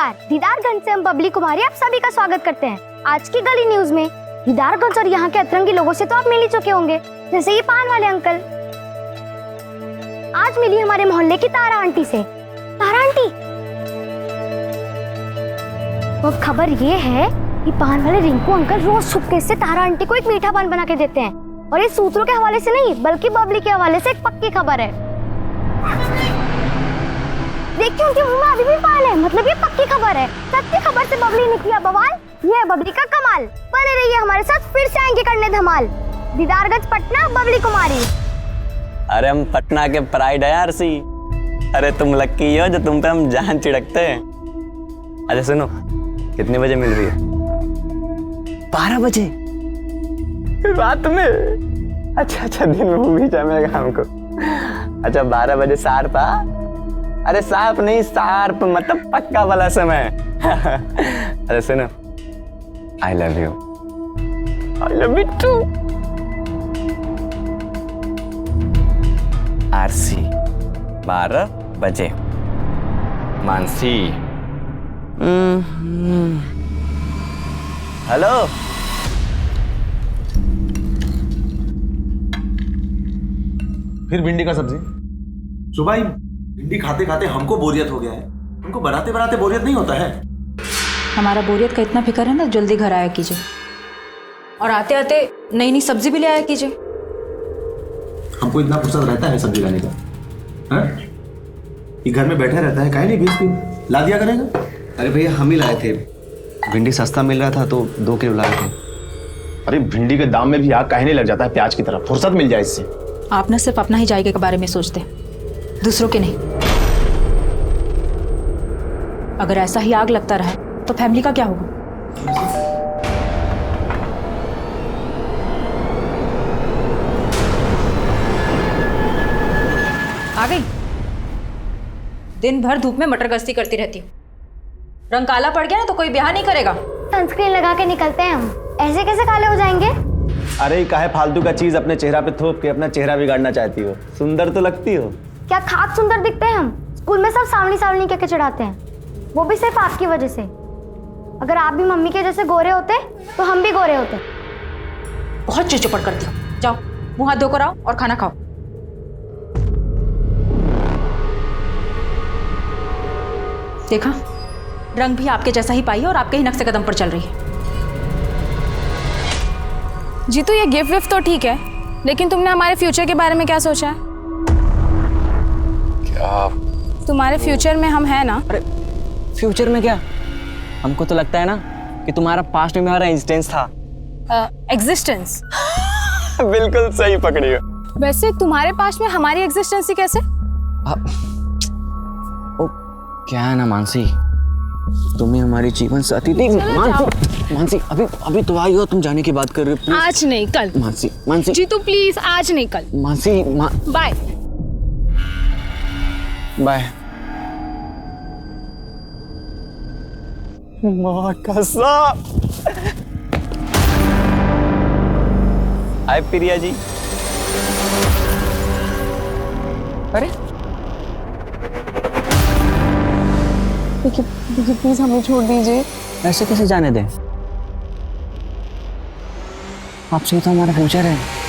नमस्कार, दीदारगंज से हम बबली कुमारी आप सभी का स्वागत करते हैं। आज की गली न्यूज में दीदारगंज और यहाँ के अतरंगी लोगों से तो आप मिल ही चुके होंगे, जैसे ये पान वाले अंकल। आज मिली हमारे मोहल्ले की तारा आंटी से। तारा आंटी, वो खबर ये है कि पान वाले रिंकू अंकल रोज छुपके से तारा आंटी को एक मीठा पान बना के देते हैं, और ये सूत्रों के हवाले से नहीं बल्कि बबली के हवाले से एक पक्की खबर है। देखिए उनके मुंह में अभी भी पान है, मतलब ये पक्की खबर है। सच्ची खबर से बबली ने किया बवाल, ये है बबली का कमाल। बने रहिए हमारे साथ, फिर से आएंगे करने धमाल। दीदारगंज पटना, बबली कुमारी। अरे हम पटना के प्राइड है यार सी। अरे तुम लक्की हो जो तुम पे हम जान छिड़कते हैं। अच्छा सुनो, कितने बजे मिल रही है? 12 बजे रात में? अच्छा दिन में भी जमेगा हमको। अच्छा 12 बजे शार्प। अरे शार्प नहीं, शार्प मतलब पक्का वाला समय। अरे सुनो, I love you. I love you too. आरसी 12 बजे। मानसी। हेलो। फिर भिंडी का सब्जी। सुबह ही भिंडी खाते खाते हमको बोरियत हो गया है, हमको बनाते बनाते बोरियत नहीं होता है। हमारा बोरियत का इतना फिक्र है ना, जल्दी घर आया कीजिए, और आते आते नई नई सब्जी भी ले आया कीजिए। हमको इतना फुर्सत रहता है सब्जी लाने का? हाँ? ये घर में बैठा रहता है, काहे नहीं बेचती, ला दिया करेगा। अरे भैया हम ही लाए थे, भिंडी सस्ता मिल रहा था तो 2 किलो लाए थे। अरे भिंडी के दाम में भी आग काहे नहीं लग जाता है प्याज की तरफ? फुर्सत मिल जाए इससे। आप ना सिर्फ अपना ही जायके के बारे में सोचते, दूसरों के नहीं। अगर ऐसा ही आग लगता रहा तो फैमिली का क्या होगा? आ गई। दिन भर धूप में मटर गश्ती करती रहती हूँ, रंग काला पड़ गया ना तो कोई ब्याह नहीं करेगा। सनस्क्रीन लगा के निकलते हैं हम, ऐसे कैसे काले हो जाएंगे? अरे काहे फालतू का चीज अपने चेहरा पे थोप के अपना चेहरा बिगाड़ना चाहती हो? सुंदर तो लगती हो। क्या खाक सुंदर दिखते हैं हम? स्कूल में सब सावनी सावनी कह के चढ़ाते हैं, वो भी सिर्फ आपकी वजह से। अगर आप भी मम्मी के जैसे गोरे होते तो हम भी गोरे होते। बहुत चिड़चिड़ करती हो। जाओ मुंह हाथ धोकर आओ और खाना खाओ। देखा, रंग भी आपके जैसा ही पाई है और आपके ही नक्शे कदम पर चल रही है। जीतू ये गिफ्ट विफ्ट तो ठीक है, लेकिन तुमने हमारे फ्यूचर के बारे में क्या सोचा है? क्या? तुम्हारे फ्यूचर में हम हैं ना? अरे फ्यूचर में क्या? हमको तो लगता है ना कि तुम्हारा पास्ट में हमारा एग्जिस्टेंस था। एग्जिस्टेंस? बिल्कुल सही पकड़ी हो। वैसे तुम्हारे पास्ट में हमारी एग्जिस्टेंस ही कैसे? ओ क्या है ना मानसी, तुम्हें हमारी जीवन साथी थी। मानसी अभी तो आई हो, तुम जाने की बात कर रहे हो। आज नहीं कल। मानसी जीतू प्लीज, आज नहीं कल। Mansi bye bye. माँ कसम। हाय प्रिया जी। अरे देखिए प्लीज हमें छोड़ दीजिए। ऐसे कैसे जाने दें? आपसे तो हमारा फ्यूचर है।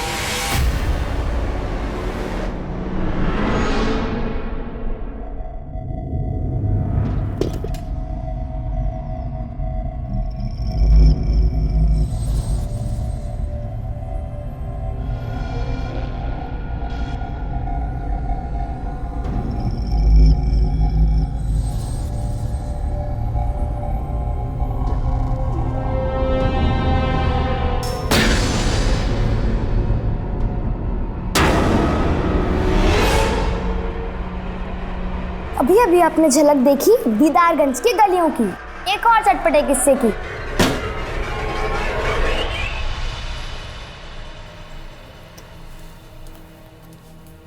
अभी अभी आपने झलक देखी दीदारगंज की गलियों की, एक और चटपटे किस्से की।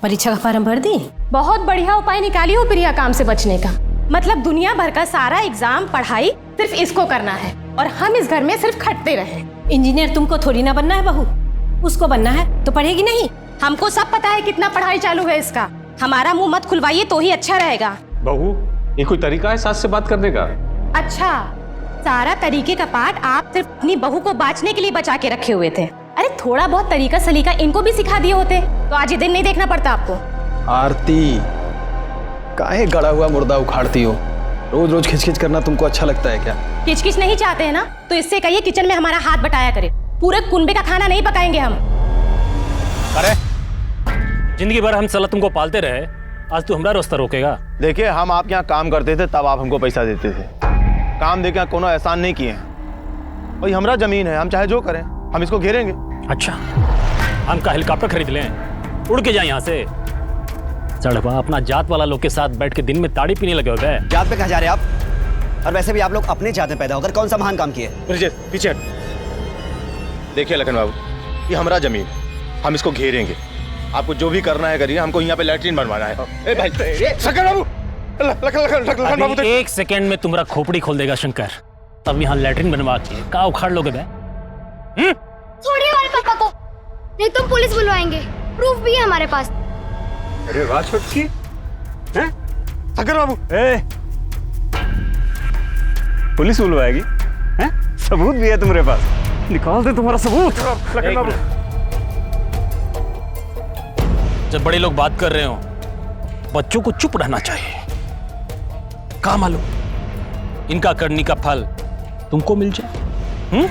परीक्षा का फॉर्म भर दी? बहुत बढ़िया उपाय निकाली हो प्रिया काम से बचने का। मतलब दुनिया भर का सारा एग्जाम पढ़ाई सिर्फ इसको करना है, और हम इस घर में सिर्फ खटते रहे। इंजीनियर तुमको थोड़ी ना बनना है बहू, उसको बनना है तो पढ़ेगी नहीं। हमको सब पता है कितना पढ़ाई चालू है इसका। हमारा मुंह मत खुलवाइए तो ही अच्छा रहेगा। बहू, ये कोई तरीका है सास से बात करने का? अच्छा, सारा तरीके का पाठ आप सिर्फ अपनी बहू को बांचने के लिए बचा के रखे हुए थे। अरे थोड़ा बहुत तरीका सलीका इनको भी सिखा दिए होते तो आज ये दिन नहीं देखना पड़ता आपको। आरती, काहे गड़ा हुआ मुर्दा उखाड़ती हो? रोज रोज खिचखिच करना तुमको अच्छा लगता है क्या? किचकिच नहीं चाहते हैं ना तो इससे कहिए किचन में हमारा हाथ बटाया करे। पूरे कुनबे का खाना नहीं पकाएंगे हम। अरे जिंदगी भर हम साला तुमको पालते रहे, आज तू हमारा रास्ता रोकेगा? देखिए, हम आपके यहाँ काम करते थे तब आप हमको पैसा देते थे। काम देके यहाँ कोनो एहसान नहीं किए हैं। भाई हमारा जमीन है, हम चाहे जो करें, हम इसको घेरेंगे। अच्छा, हम का हेलीकॉप्टर खरीद लें, उड़ के जाए यहाँ से? सड़पा अपना जात वाला लोग के साथ बैठ के दिन में ताड़ी पीने लगे हो गए। जात पे कहाँ जा रहे हैं आप? और वैसे भी आप लोग अपने जात में पैदा होकर कौन सा महान काम किए? पीछे हट। देखिए लखन बाबू, ये हमारा जमीन, हम इसको घेरेंगे। आपको जो भी करना है करिए, हमको यहाँ पे लैट्रिन बनवाना है। ए भाई, शंकर बाबू, लखन बाबू, अभी 1 सेकंड में तुम्हारा खोपड़ी खोल देगा शंकर। तब यहाँ लैट्रिन बनवा के का उखाड़ लोगे बे? छोड़िए हमारे पापा को, नहीं तो पुलिस बुलवाएंगे। प्रूफ भी है हमारे पास। अरे वाह छोटकी, हैं? शंकर बाबू, पुलिस बुलवाएगी? हैं? सबूत भी है तुम्हारे पास, निकाल दे तुम्हारा सबूत। लखन बाबू, जब बड़े लोग बात कर रहे हो, बच्चों को चुप रहना चाहिए। क्या मालूम इनका करनी का फल तुमको मिल जाए।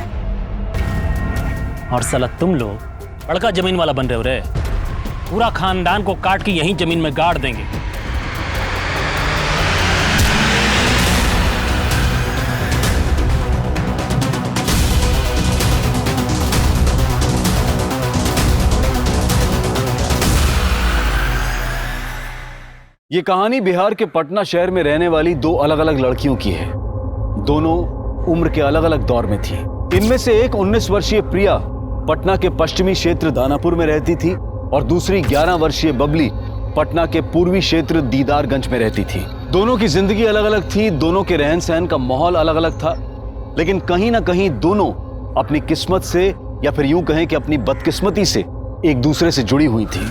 और साला तुम लोग बड़का जमीन वाला बन रहे हो रे। पूरा खानदान को काट के यहीं जमीन में गाड़ देंगे। ये कहानी बिहार के पटना शहर में रहने वाली 2 अलग अलग लड़कियों की है। दोनों उम्र के अलग अलग दौर में थी। इनमें से एक 19 वर्षीय प्रिया पटना के पश्चिमी क्षेत्र दानापुर में रहती थी और दूसरी 11 वर्षीय बबली पटना के पूर्वी क्षेत्र दीदारगंज में रहती थी। दोनों की जिंदगी अलग अलग थी, दोनों के रहन सहन का माहौल अलग अलग था, लेकिन कहीं ना कहीं दोनों अपनी किस्मत से या फिर यूं कहें कि अपनी बदकिस्मती से एक दूसरे से जुड़ी हुई थी।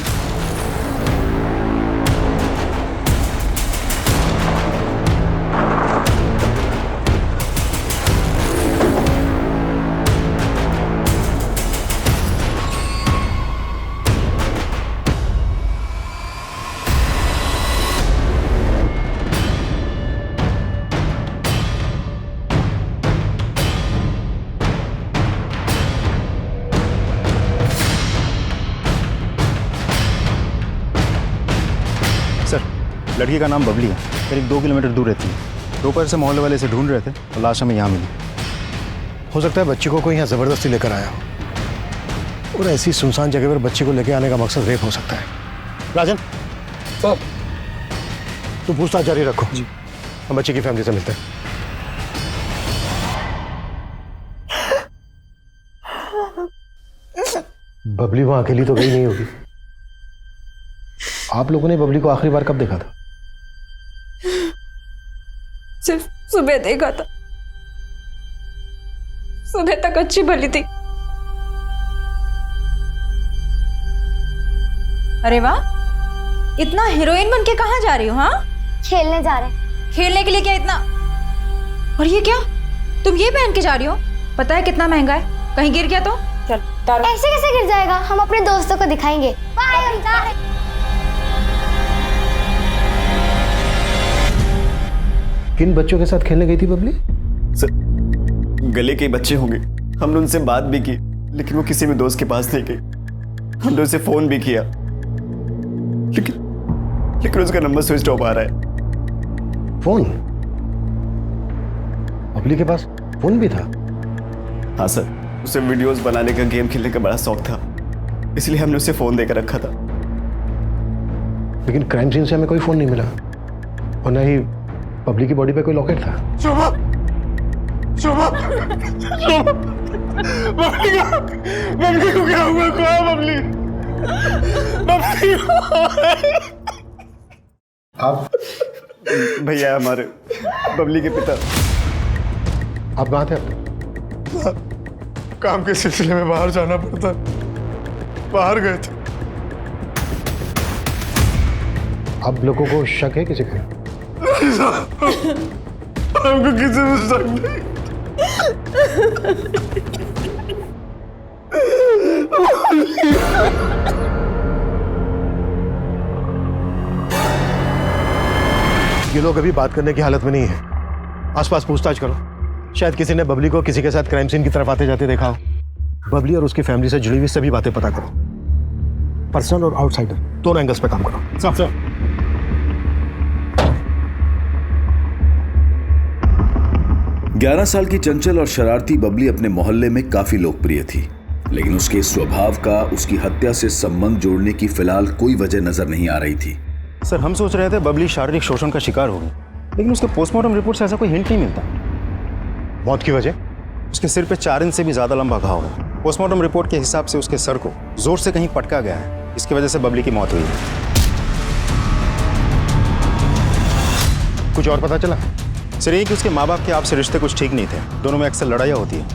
लड़की का नाम बबली है, करीब 2 किलोमीटर दूर रहती है। दोपहर से मोहल्ले वाले इसे ढूंढ रहे थे और लाश हमें यहाँ मिली। हो सकता है बच्ची को कोई यहाँ जबरदस्ती लेकर आया हो, और ऐसी सुनसान जगह पर बच्ची को लेकर आने का मकसद रेप हो सकता है। राजन साहब, तू पूछताछ जारी रखो, हम बच्ची की फैमिली से मिलते हैं। बबली वहां अकेली तो गई नहीं होगी। आप लोगों ने बबली को आखिरी बार कब देखा था? सिर्फ सुबह देखा था। सुबह तक अच्छी भली थी। अरे वाह, इतना हीरोइन बन के कहाँ जा रही हो? हाँ, खेलने जा रहे हैं। खेलने के लिए क्या इतना? और ये क्या, तुम ये पहन के जा रही हो? पता है कितना महंगा है, कहीं गिर गया तो? चल तारो। ऐसे कैसे गिर जाएगा, हम अपने दोस्तों को दिखाएंगे। बाय। किन बच्चों के साथ खेलने गई थी बबली? सर, गले के बच्चे होंगे। हमने उनसे बात भी की, लेकिन वो किसी भी दोस्त के पास नहीं गई। हमने उसे फोन भी किया, लेकिन उसका नंबर स्विच ऑफ आ रहा है। फोन? बबली के पास फोन भी था? हाँ सर, उसे वीडियोस बनाने का, गेम खेलने का बड़ा शौक था, इसलिए हमने उसे फोन देकर रखा था। लेकिन क्राइम सीन से हमें कोई फोन नहीं मिला, और न ही बबली की बॉडी पे कोई लॉकेट था। शोभा, शोभा, बबली को क्या हुआ? कहाँ बबली? बबली आप भैया हमारे बबली के पिता। आप कहाँ थे? काम के सिलसिले में बाहर जाना पड़ता, बाहर गए थे। आप लोगों को शक है किसी पे? हमको किसी में शक नहीं। ये लोग अभी बात करने की हालत में नहीं है। आसपास पूछताछ करो, शायद किसी ने बबली को किसी के साथ क्राइम सीन की तरफ आते जाते देखा हो। बबली और उसकी फैमिली से जुड़ी हुई सभी बातें पता करो, पर्सनल और आउटसाइडर दोनों एंगल्स पे काम करो। सर 11 साल की चंचल और शरारती बबली अपने मोहल्ले में काफी लोकप्रिय थी, लेकिन उसके स्वभाव का उसकी हत्या से संबंध जोड़ने की फिलहाल कोई वजह नजर नहीं आ रही थी। सर हम सोच रहे थे बबली शारीरिक शोषण का शिकार होगी, लेकिन उसके पोस्टमार्टम रिपोर्ट से ऐसा कोई हिंट नहीं मिलता। मौत की वजह? उसके सिर पे 4 इंच से भी ज्यादा लंबा घाव है। पोस्टमार्टम रिपोर्ट के हिसाब से उसके सर को जोर से कहीं पटका गया है, इसकी वजह से बबली की मौत हुई है। कुछ और पता चला? सर ये कि उसके माँ बाप के आपसे रिश्ते कुछ ठीक नहीं थे, दोनों में अक्सर लड़ाइयाँ होती है।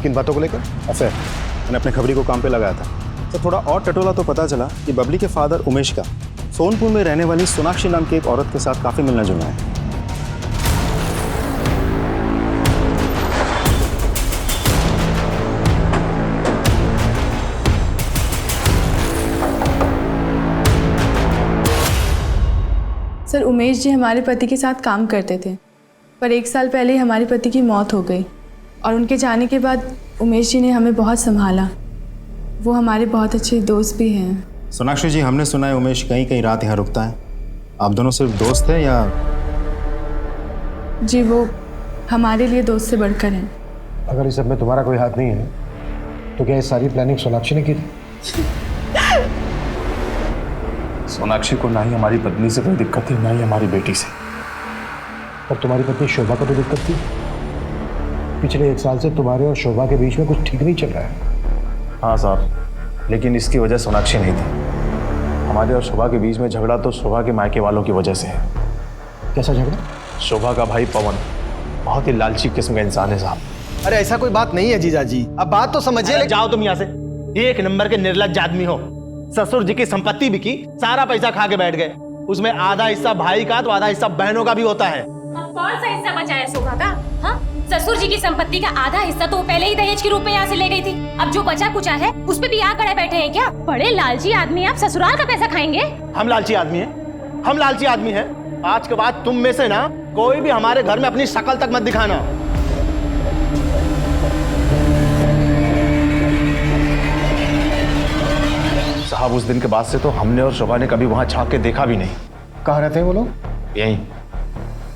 किन बातों को लेकर? अफेयर। मैंने अपने खबरी को काम पे लगाया था। तो थोड़ा और टटोला तो पता चला कि बबली के फादर उमेश का सोनपुर में रहने वाली सोनाक्षी नाम की एक औरत के साथ काफी मिलना जुलना है। सर उमेश जी हमारे पति के साथ काम करते थे, पर 1 साल पहले ही हमारे पति की मौत हो गई और उनके जाने के बाद उमेश जी ने हमें बहुत संभाला। वो हमारे बहुत अच्छे दोस्त भी हैं। सोनाक्षी जी हमने सुना है उमेश कहीं कहीं रात यहाँ रुकता है। आप दोनों सिर्फ दोस्त हैं या? जी वो हमारे लिए दोस्त से बढ़कर हैं। अगर इस सब में तुम्हारा कोई हाथ नहीं है तो क्या ये सारी प्लानिंग सोनाक्षी ने की थी? सोनाक्षी को ना ही हमारी पत्नी से कोई दिक्कत थी, ना ही हमारी बेटी से। और तुम्हारी पत्नी शोभा को तो दिक्कत थी। पिछले 1 साल से तुम्हारे और शोभा के बीच में कुछ ठीक नहीं चल रहा है। हाँ साहब, लेकिन इसकी वजह सोनाक्षी नहीं थी। हमारे और शोभा के बीच में झगड़ा तो शोभा के मायके वालों की वजह से है। कैसा झगड़ा? शोभा का भाई पवन बहुत ही लालची किस्म का इंसान है साहब। अरे ऐसा कोई बात नहीं है जीजा जी, अब बात तो समझिए। जाओ तुम यहाँ से, 1 नंबर के निर्लज्ज आदमी हो। ससुर जी की संपत्ति बिकी, सारा पैसा खा के बैठ गए। उसमें आधा हिस्सा भाई का तो आधा हिस्सा बहनों का भी होता है। अब कौन सा हिस्सा बचा है शोभा का? हाँ, ससुर जी की संपत्ति का आधा हिस्सा तो वो पहले ही दहेज के रूप में यहाँ से ले गई थी। अब जो बचा कुचा है उस पे भी यहाँ खड़े बैठे हैं क्या? बड़े लालची आदमी, आप ससुराल का पैसा खाएंगे? हम लालची आदमी हैं, हम लालची आदमी हैं। आज के बाद तुम में से ना कोई भी हमारे घर में अपनी शक्ल तक मत दिखाना। साहब उस दिन के बाद से तो हमने और शोभा ने कभी वहां झांक के देखा भी नहीं। कहाँ रहते हैं वो लोग? यहीं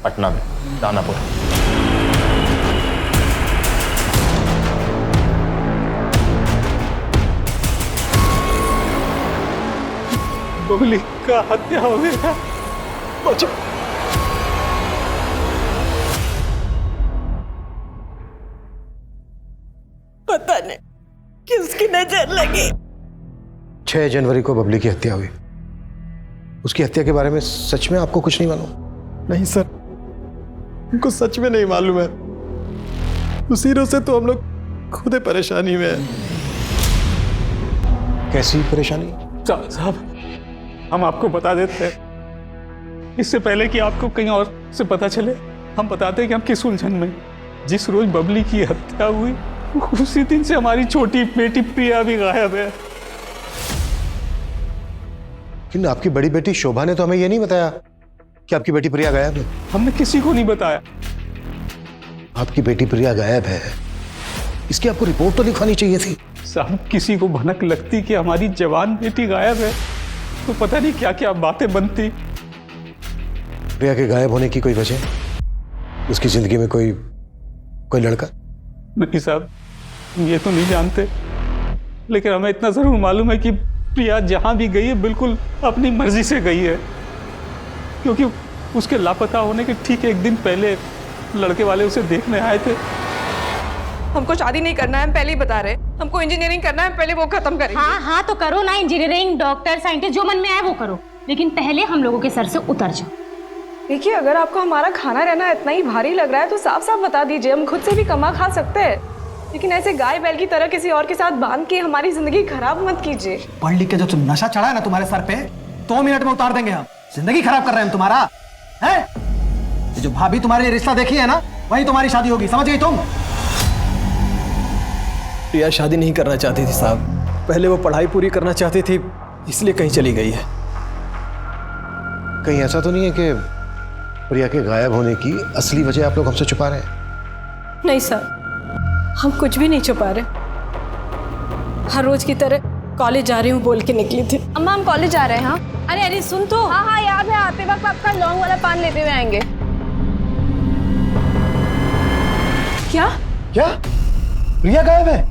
पटना में, दानापुर। बबली का हत्या हो गया। बचो। पता नहीं किसकी नजर लगी। 6 जनवरी को बबली की हत्या हुई। उसकी हत्या के बारे में सच में आपको कुछ नहीं मालूम? नहीं सर, हमको सच में नहीं मालूम है। उसी रोज से तो हम लोग खुद परेशानी में हैं। कैसी परेशानी? साहब हम आपको बता देते हैं, इससे पहले कि आपको कहीं और से पता चले, हम बताते हैं कि हम किस उलझन में। जिस रोज बबली की हत्या हुई उसी दिन से हमारी छोटी बेटी प्रिया भी गायब है। लेकिन आपकी बड़ी बेटी शोभा ने तो हमें ये नहीं बताया कि आपकी बेटी प्रिया गायब है। हमने किसी को नहीं बताया। आपकी बेटी प्रिया गायब है, इसकी आपको रिपोर्ट तो लिखवानी चाहिए थी। साहब किसी को भनक लगती कि हमारी जवान बेटी गायब है तो पता नहीं क्या क्या बातें बनती। प्रिया के गायब होने की कोई वजह? उसकी जिंदगी में कोई लड़का? नहीं साहब, ये तो नहीं जानते, लेकिन हमें इतना जरूर मालूम है कि प्रिया जहां भी गई है बिल्कुल अपनी मर्जी से गई है, क्योंकि उसके लापता होने के ठीक 1 दिन पहले लड़के वाले उसे देखने आए थे। हमको शादी नहीं करना है, हम पहले ही बता रहे। हमको इंजीनियरिंग करना है, पहले वो खत्म करेंगे। हाँ हाँ तो करो ना, इंजीनियरिंग, डॉक्टर, साइंटिस्ट, जो मन में आए वो करो, लेकिन पहले हम लोगों के सर से उतर जाओ। देखिए, अगर आपको हमारा खाना रहना इतना ही भारी लग रहा है तो साफ साफ बता दीजिए, हम खुद से भी कमा खा सकते हैं। लेकिन ऐसे गाय बैल की तरह किसी और के साथ बांध के हमारी जिंदगी खराब मत कीजिए। पढ़ लिख के जो तुम नशा चढ़ा है ना तुम्हारे सर पे, 2 मिनट में उतार देंगे हम। जिंदगी खराब कर रहे हैं हम तुम्हारा, है? जो भाभी तुम्हारे लिए रिश्ता देखी है ना, वही तुम्हारी शादी होगी, समझ गई तुम? प्रिया शादी नहीं करना चाहती थी साहब, पहले वो पढ़ाई पूरी करना चाहती थी, इसलिए कहीं चली गई है। कहीं ऐसा तो नहीं है कि प्रिया के गायब होने की असली वजह आप लोग हमसे छुपा रहे हैं? नहीं सर, हम कुछ भी नहीं छुपा रहे। हर रोज की तरह कॉलेज जा रही हूँ बोल के निकली थी। अम्मा हम कॉलेज जा रहे हैं। हाँ अरे अरे सुन तो। हाँ हाँ याद है, आते वक्त आपका लौंग वाला पान लेते हुए आएंगे। क्या क्या प्रिया गायब है?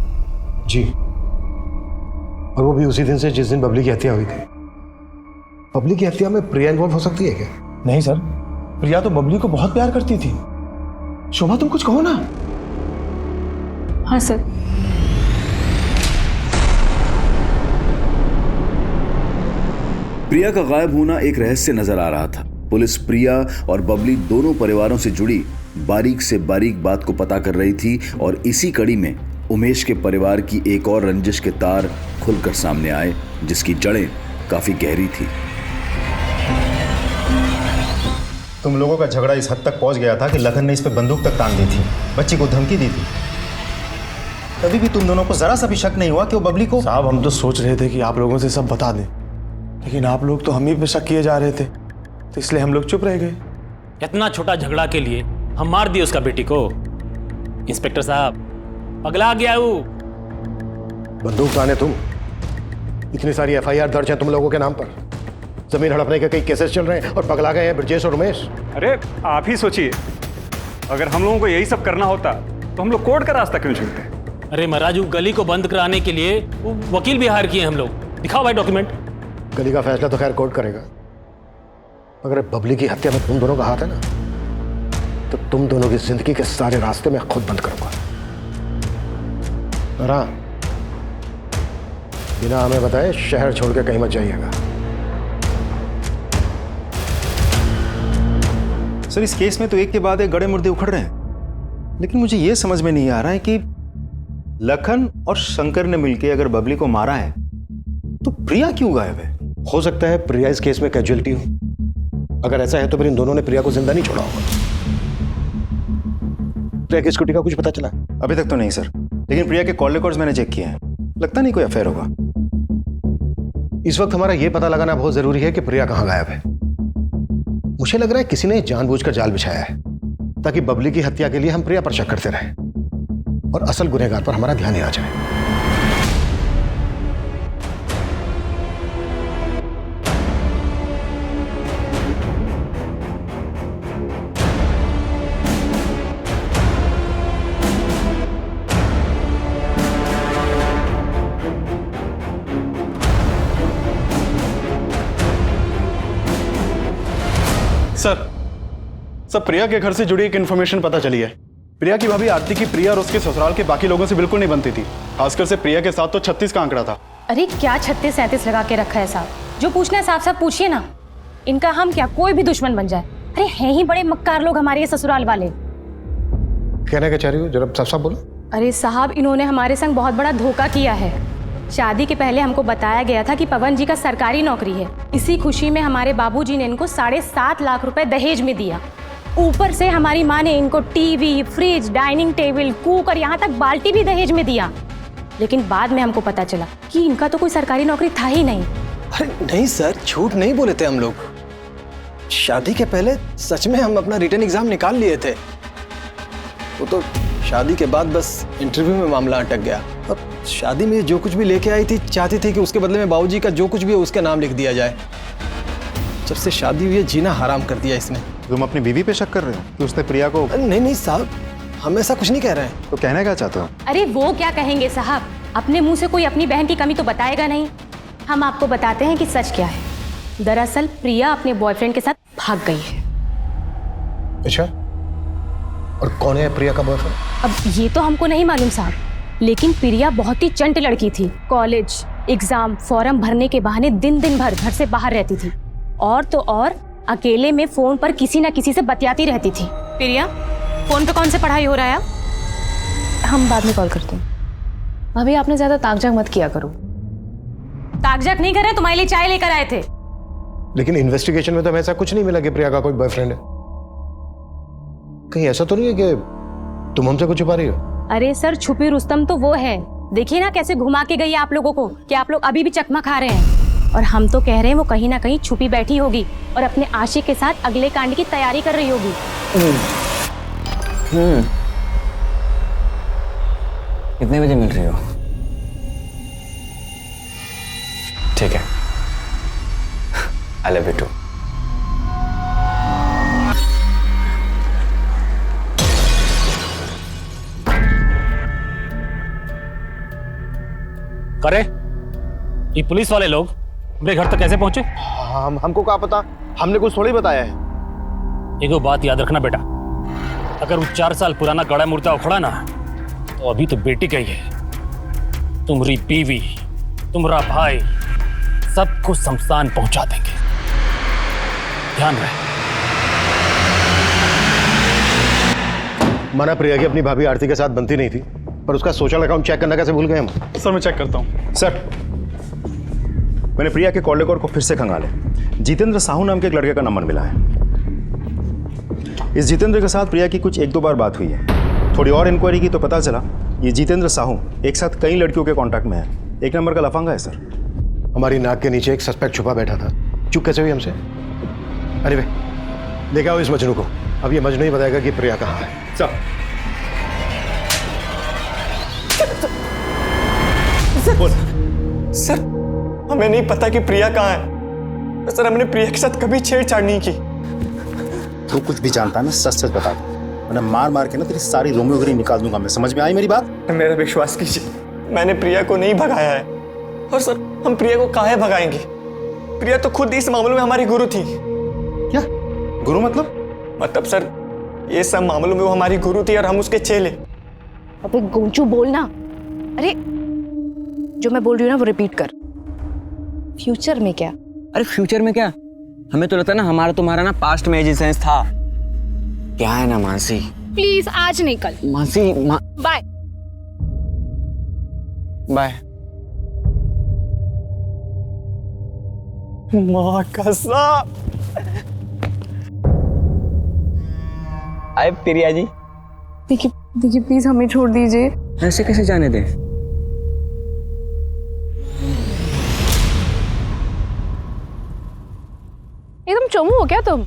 जी, और वो भी उसी दिन से जिस दिन बबली की हत्या हुई थी। बबली की हत्या में प्रिया इन्वॉल्व हो सकती है क्या? नहीं सर, प्रिया तो बबली को बहुत प्यार करती थी। शोभा तुम कुछ कहो ना। हाँ सर। प्रिया का गायब होना एक रहस्य नजर आ रहा था। पुलिस प्रिया और बबली दोनों परिवारों से जुड़ी बारीक से बारीक बात को पता कर रही थी और इसी कड़ी में उमेश के परिवार की एक और रंजिश के तार खुलकर सामने आए, जिसकी जड़ें काफी गहरी थी। तुम लोगों का झगड़ा इस हद तक पहुंच गया था कि लखन ने इस पे बंदूक तक तान दी थी, बच्ची को धमकी दी थी। कभी भी तुम दोनों को जरा सा भी शक नहीं हुआ कि वो बबली को? साहब हम तो सोच रहे थे कि आप लोगों से सब बता दें, लेकिन आप लोग तो हम ही पे शक किए जा रहे थे, तो इसलिए हम लोग चुप रह गए। इतना छोटा झगड़ा के लिए हम मार दिए उसका बेटी को। इंस्पेक्टर साहब पगला गया वो। बंदूक ताने तुम? इतनी सारी एफआईआर दर्ज है तुम लोगों के नाम पर, जमीन हड़पने के कई केसेस चल रहे हैं और पगला गए हैं ब्रजेश और उमेश। अरे आप ही सोचिए, अगर हम लोगों को यही सब करना होता तो हम लोग कोर्ट का रास्ता क्यों चुनते? अरे महाराज, गली को बंद कराने के लिए वो वकील भी हायर किए हम लोग। दिखाओ भाई डॉक्यूमेंट। गली का फैसला तो खैर कोर्ट करेगा, अगर बबली की हत्या में तुम दोनों का हाथ है ना, तो तुम दोनों की जिंदगी के सारे रास्ते मैं खुद बंद करूंगा। बिना हमें बताए शहर छोड़ के कहीं मत जाइएगा। सर इस केस में तो एक के बाद एक गड़े मुर्दे उखड़ रहे हैं, लेकिन मुझे यह समझ में नहीं आ रहा है कि लखन और शंकर ने मिलकर अगर बबली को मारा है तो प्रिया क्यों गायब है? हो सकता है प्रिया इस केस में कैजुअलिटी हो। अगर ऐसा है तो फिर इन दोनों ने प्रिया को जिंदा नहीं छोड़ा होगा। प्रिया की स्कूटी का कुछ पता चला? अभी तक तो नहीं सर, लेकिन प्रिया के कॉल रिकॉर्ड्स मैंने चेक किए हैं, लगता नहीं कोई अफेयर होगा। इस वक्त हमारा यह पता लगाना बहुत जरूरी है कि प्रिया कहां गायब है। मुझे लग रहा है किसी ने जानबूझकर जाल बिछाया है ताकि बबली की हत्या के लिए हम प्रिया पर शक करते रहें और असल गुनहगार पर हमारा ध्यान ही ना जाए। सर प्रिया के घर से जुड़ी एक इन्फॉर्मेशन पता चली है। प्रिया की भाभी आरती की प्रिया और उसके ससुराल के बाकी लोगों से बिल्कुल नहीं बनती थी, खासकर से प्रिया के साथ तो 36 का आंकड़ा था। अरे क्या 36-37 लगा के रखा है साहब? जो पूछना है साफ साफ पूछिए ना। इनका हम क्या कोई भी दुश्मन बन जाए? अरे हैं ही बड़े मक्कार लोग हमारे ये ससुराल वाले। कहना क्या चाह रही हो, जरा साफ साफ बोलो। अरे साहब, इन्होंने हमारे संग बहुत बड़ा धोखा किया है। शादी के पहले हमको बताया गया था कि पवन जी का सरकारी नौकरी है। इसी खुशी में हमारे बाबूजी ने इनको 7.5 लाख रुपए दहेज में दिया। ऊपर से हमारी माँ ने इनको TV, fridge, dining table, cooker, यहाँ तक बाल्टी भी दहेज में दिया। लेकिन बाद में हमको पता चला कि इनका तो कोई सरकारी नौकरी था ही नहीं। अरे नहीं सर, झूठ नहीं बोले थे हम लोग। शादी के पहले सच में हम अपना रिटर्न एग्जाम निकाल लिए थे। वो तो शादी के बाद बस इंटरव्यू में मामला अटक गया। अब शादी में जो कुछ भी लेके आई थी, चाहती थी कि उसके बदले में बाबूजी का जो कुछ भी हो उसका नाम लिख दिया जाए। जब से शादी हुई है, जीना हराम कर दिया इसने। तुम अपनी बीवी पे शक कर रहे हो कि उसने प्रिया को? नहीं साहब, हम ऐसा कुछ नहीं कह रहे हैं। तो कहना क्या चाहते हो? अरे वो क्या कहेंगे साहब, अपने मुंह से कोई अपनी बहन की कमी तो बताएगा नहीं। हम आपको बताते हैं कि सच क्या है। दरअसल प्रिया अपने बॉयफ्रेंड के साथ भाग गई है। अच्छा, और कौन है प्रिया का बॉयफ्रेंड? अब ये तो हमको नहीं मालूम साहब, लेकिन प्रिया बहुत ही चंट लड़की थी। कॉलेज, एग्जाम, फॉर्म भरने के बहाने दिन भर घर से बाहर रहती थी, और तो और अकेले में फोन पर किसी न किसी से बतियाती रहती थी। प्रिया, फोन पे कौन से पढ़ाई हो रहा है? हम बाद में कॉल करते हैं। भाभी आपने ज्यादा ताकझाक मत किया करो। ताकझाक नहीं कर रहे, तुम्हारे लिए चाय लेकर आए थे। लेकिन इन्वेस्टिगेशन में तो हमें ऐसा कुछ नहीं मिला कि प्रिया का कोई बॉयफ्रेंड है। कहीं ऐसा तो नहीं है कि तुम हमसे कुछ छुपा रही हो? अरे सर, छुपी रुस्तम तो वो है। देखिए ना कैसे घुमा के गई आप लोगों को कि आप लोग अभी भी चकमा खा रहे हैं, और हम तो कह रहे हैं वो कहीं ना कहीं छुपी बैठी होगी और अपने आशिक के साथ अगले कांड की तैयारी कर रही होगी। कितने बजे मिल रही हो? ठीक है, आई लव यू टू। करे ये पुलिस वाले लोग मेरे घर तक कैसे पहुंचे? हमको क्या पता, हमने कुछ थोड़ी बताया है। एक बात याद रखना बेटा, अगर वो 4 साल पुराना गड़ा मुर्दा उखड़ा ना, तो अभी तो बेटी गई है, तुम्हारी बीवी, तुम्हारा भाई, सबको शमशान पहुंचा देंगे। ध्यान रहे। माना प्रिया की अपनी भाभी आरती के साथ बनती नहीं थी, पर उसका सोशल अकाउंट चेक करना कैसे भूल गए हम? सर मैं चेक करता हूँ। सर, मैंने प्रिया के कॉल रिकॉर्ड को फिर से खंगाले। जितेंद्र साहू नाम के एक लड़के का नंबर मिला है। इस जितेंद्र के साथ प्रिया की कुछ 1-2 बार बात हुई है। थोड़ी और इंक्वायरी की तो पता चला ये जितेंद्र साहू एक साथ कई लड़कियों के कांटेक्ट में है। 1 नंबर का लफंगा है सर। हमारी नाक के नीचे एक सस्पेक्ट छुपा बैठा था, चुप कैसे हुई हमसे? अरे वे, लेके आओ इस मजनू को। अब ये मजनू ही बताएगा कि प्रिया कहाँ है। सर, हमें नहीं पता कि प्रिया कहाँ है। सर, हमने प्रिया के साथ कभी छेड़छाड़ नहीं की। तू कुछ भी जानता है ना, सच सच बता दो, वरना मार मार के ना तेरी सारी रोमियोगिरी निकाल दूंगा मैं। समझ में आई मेरी बात? मेरा विश्वास कीजिए, मैंने प्रिया को नहीं भगाया है। और सर, हम प्रिया को काहे भगाएंगे? प्रिया तो खुद इस मामले में हमारी गुरु थी। क्या गुरु मतलब सर, ये सब मामलों में वो हमारी गुरु थी और हम उसके चेले। अबे गोंचू बोलना। अरे जो मैं बोल रही हूँ ना वो रिपीट कर। फ्यूचर में क्या? अरे फ्यूचर में क्या, हमें तो लगता है ना हमारा तुम्हारा ना पास्ट में एग्जिस्टेंस था। क्या है ना मानसी, प्लीज आज नहीं कल। Mansi bye bye. माँ कसम। आए प्रिया जी। देखिए प्लीज हमें छोड़ दीजिए। ऐसे कैसे जाने दें? एकदम चोमू हो क्या तुम?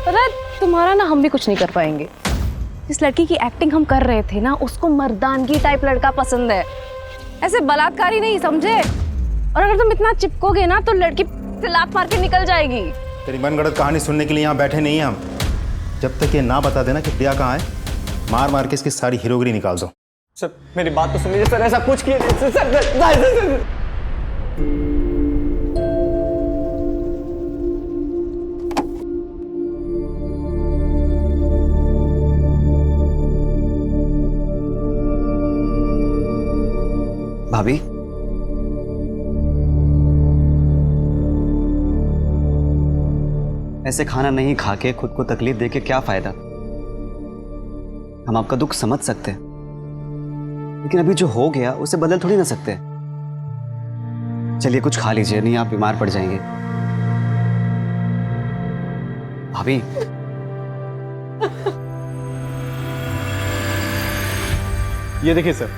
पता है तुम्हारा ना हम भी कुछ नहीं कर पाएंगे। इस लड़की की एक्टिंग हम कर रहे थे ना, उसको मर्दानगी टाइप लड़का पसंद है, ऐसे बलात्कारी नहीं, समझे? और अगर तुम इतना चिपकोगे ना तो लड़की से लात मार के निकल जाएगी। तेरी मनगढ़ंत कहानी सुनने के लिए यहाँ बैठे नहीं हैं हम। जब तक ये ना बता देना कि प्रिया कहाँ है, मार मार के इसकी सारी हीरोगिरी निकाल दो। सर मेरी बात तो सुनिए सर, ऐसा कुछ किए सर। भाभी, ऐसे खाना नहीं खा के खुद को तकलीफ दे के क्या फायदा? हम आपका दुख समझ सकते हैं, लेकिन अभी जो हो गया उसे बदल थोड़ी ना सकते। चलिए कुछ खा लीजिए, नहीं आप बीमार पड़ जाएंगे। भाभी, ये देखिए सर,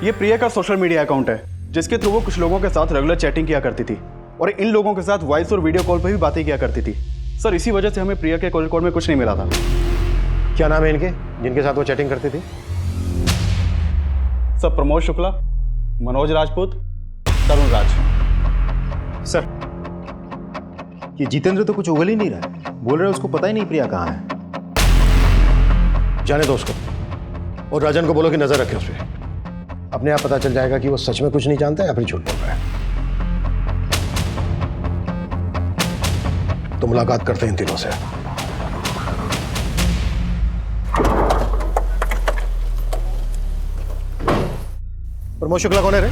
ये प्रिया का सोशल मीडिया अकाउंट है जिसके थ्रू वो कुछ लोगों के साथ रेगुलर चैटिंग किया करती थी और इन लोगों के साथ वॉइस और वीडियो कॉल पर भी बातें किया करती थी। सर इसी वजह से हमें प्रिया के कॉल रिकॉर्ड में कुछ नहीं मिला था। क्या नाम है इनके जिनके साथ वो चैटिंग करती थी? सर प्रमोद शुक्ला, मनोज राजपूत, तरुण राज। सर ये जितेंद्र तो कुछ उगल ही नहीं रहा है, बोल रहे उसको पता ही नहीं प्रिया कहाँ है। जाने दो उसको, और राजन को बोलो कि नजर रखे उस पर। अपने आप पता चल जाएगा कि वो सच में कुछ नहीं जानता या फिर झूठ बोल रहा है। तो मुलाकात करते हैं इन तीनों से। प्रमोद शुक्ला कौन है रे?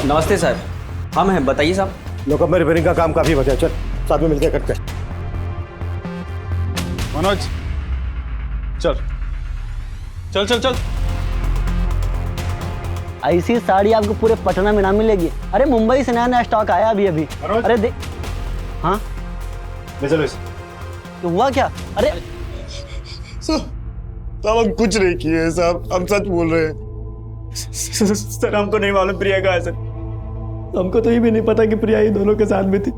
नमस्ते सर, हम हैं, बताइए साहब। लोकअप में रिपेयरिंग का काम काफी बचा है, चल साथ में मिलकर करते हैं। मनोज चल चल चल चल। ऐसी साड़ी आपको पूरे पटना में ना मिलेगी। अरे मुंबई से नया नया स्टॉक आया अभी अभी। अरे हाँ ले चलो इसे। तो हुआ क्या? अरे साहब हम कुछ नहीं किए साहब, हम सच बोल रहे हैं। सर हमको नहीं मालूम प्रिया कहाँ है सर। हमको तो ये भी नहीं पता कि प्रिया ये दोनों के साथ में थी।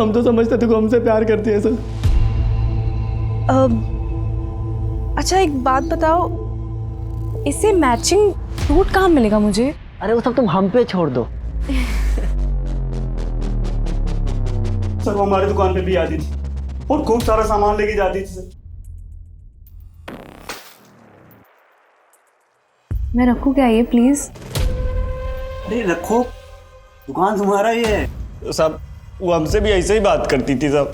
हम तो समझते थे कि हमसे प्यार करती है सर। अच्छा एक बात बताओ, इसे मैचिंग सूट कहाँ मिलेगा मुझे? अरे वो सब तुम हम पे छोड़ दो। सर वो हमारी दुकान पे भी आती थी और खूब सारा सामान लेके जाती थी सर। मैं रखूँ क्या ये प्लीज? अरे रखो, दुकान तुम्हारा ही है। तो साहब वो हमसे भी ऐसे ही बात करती थी साहब।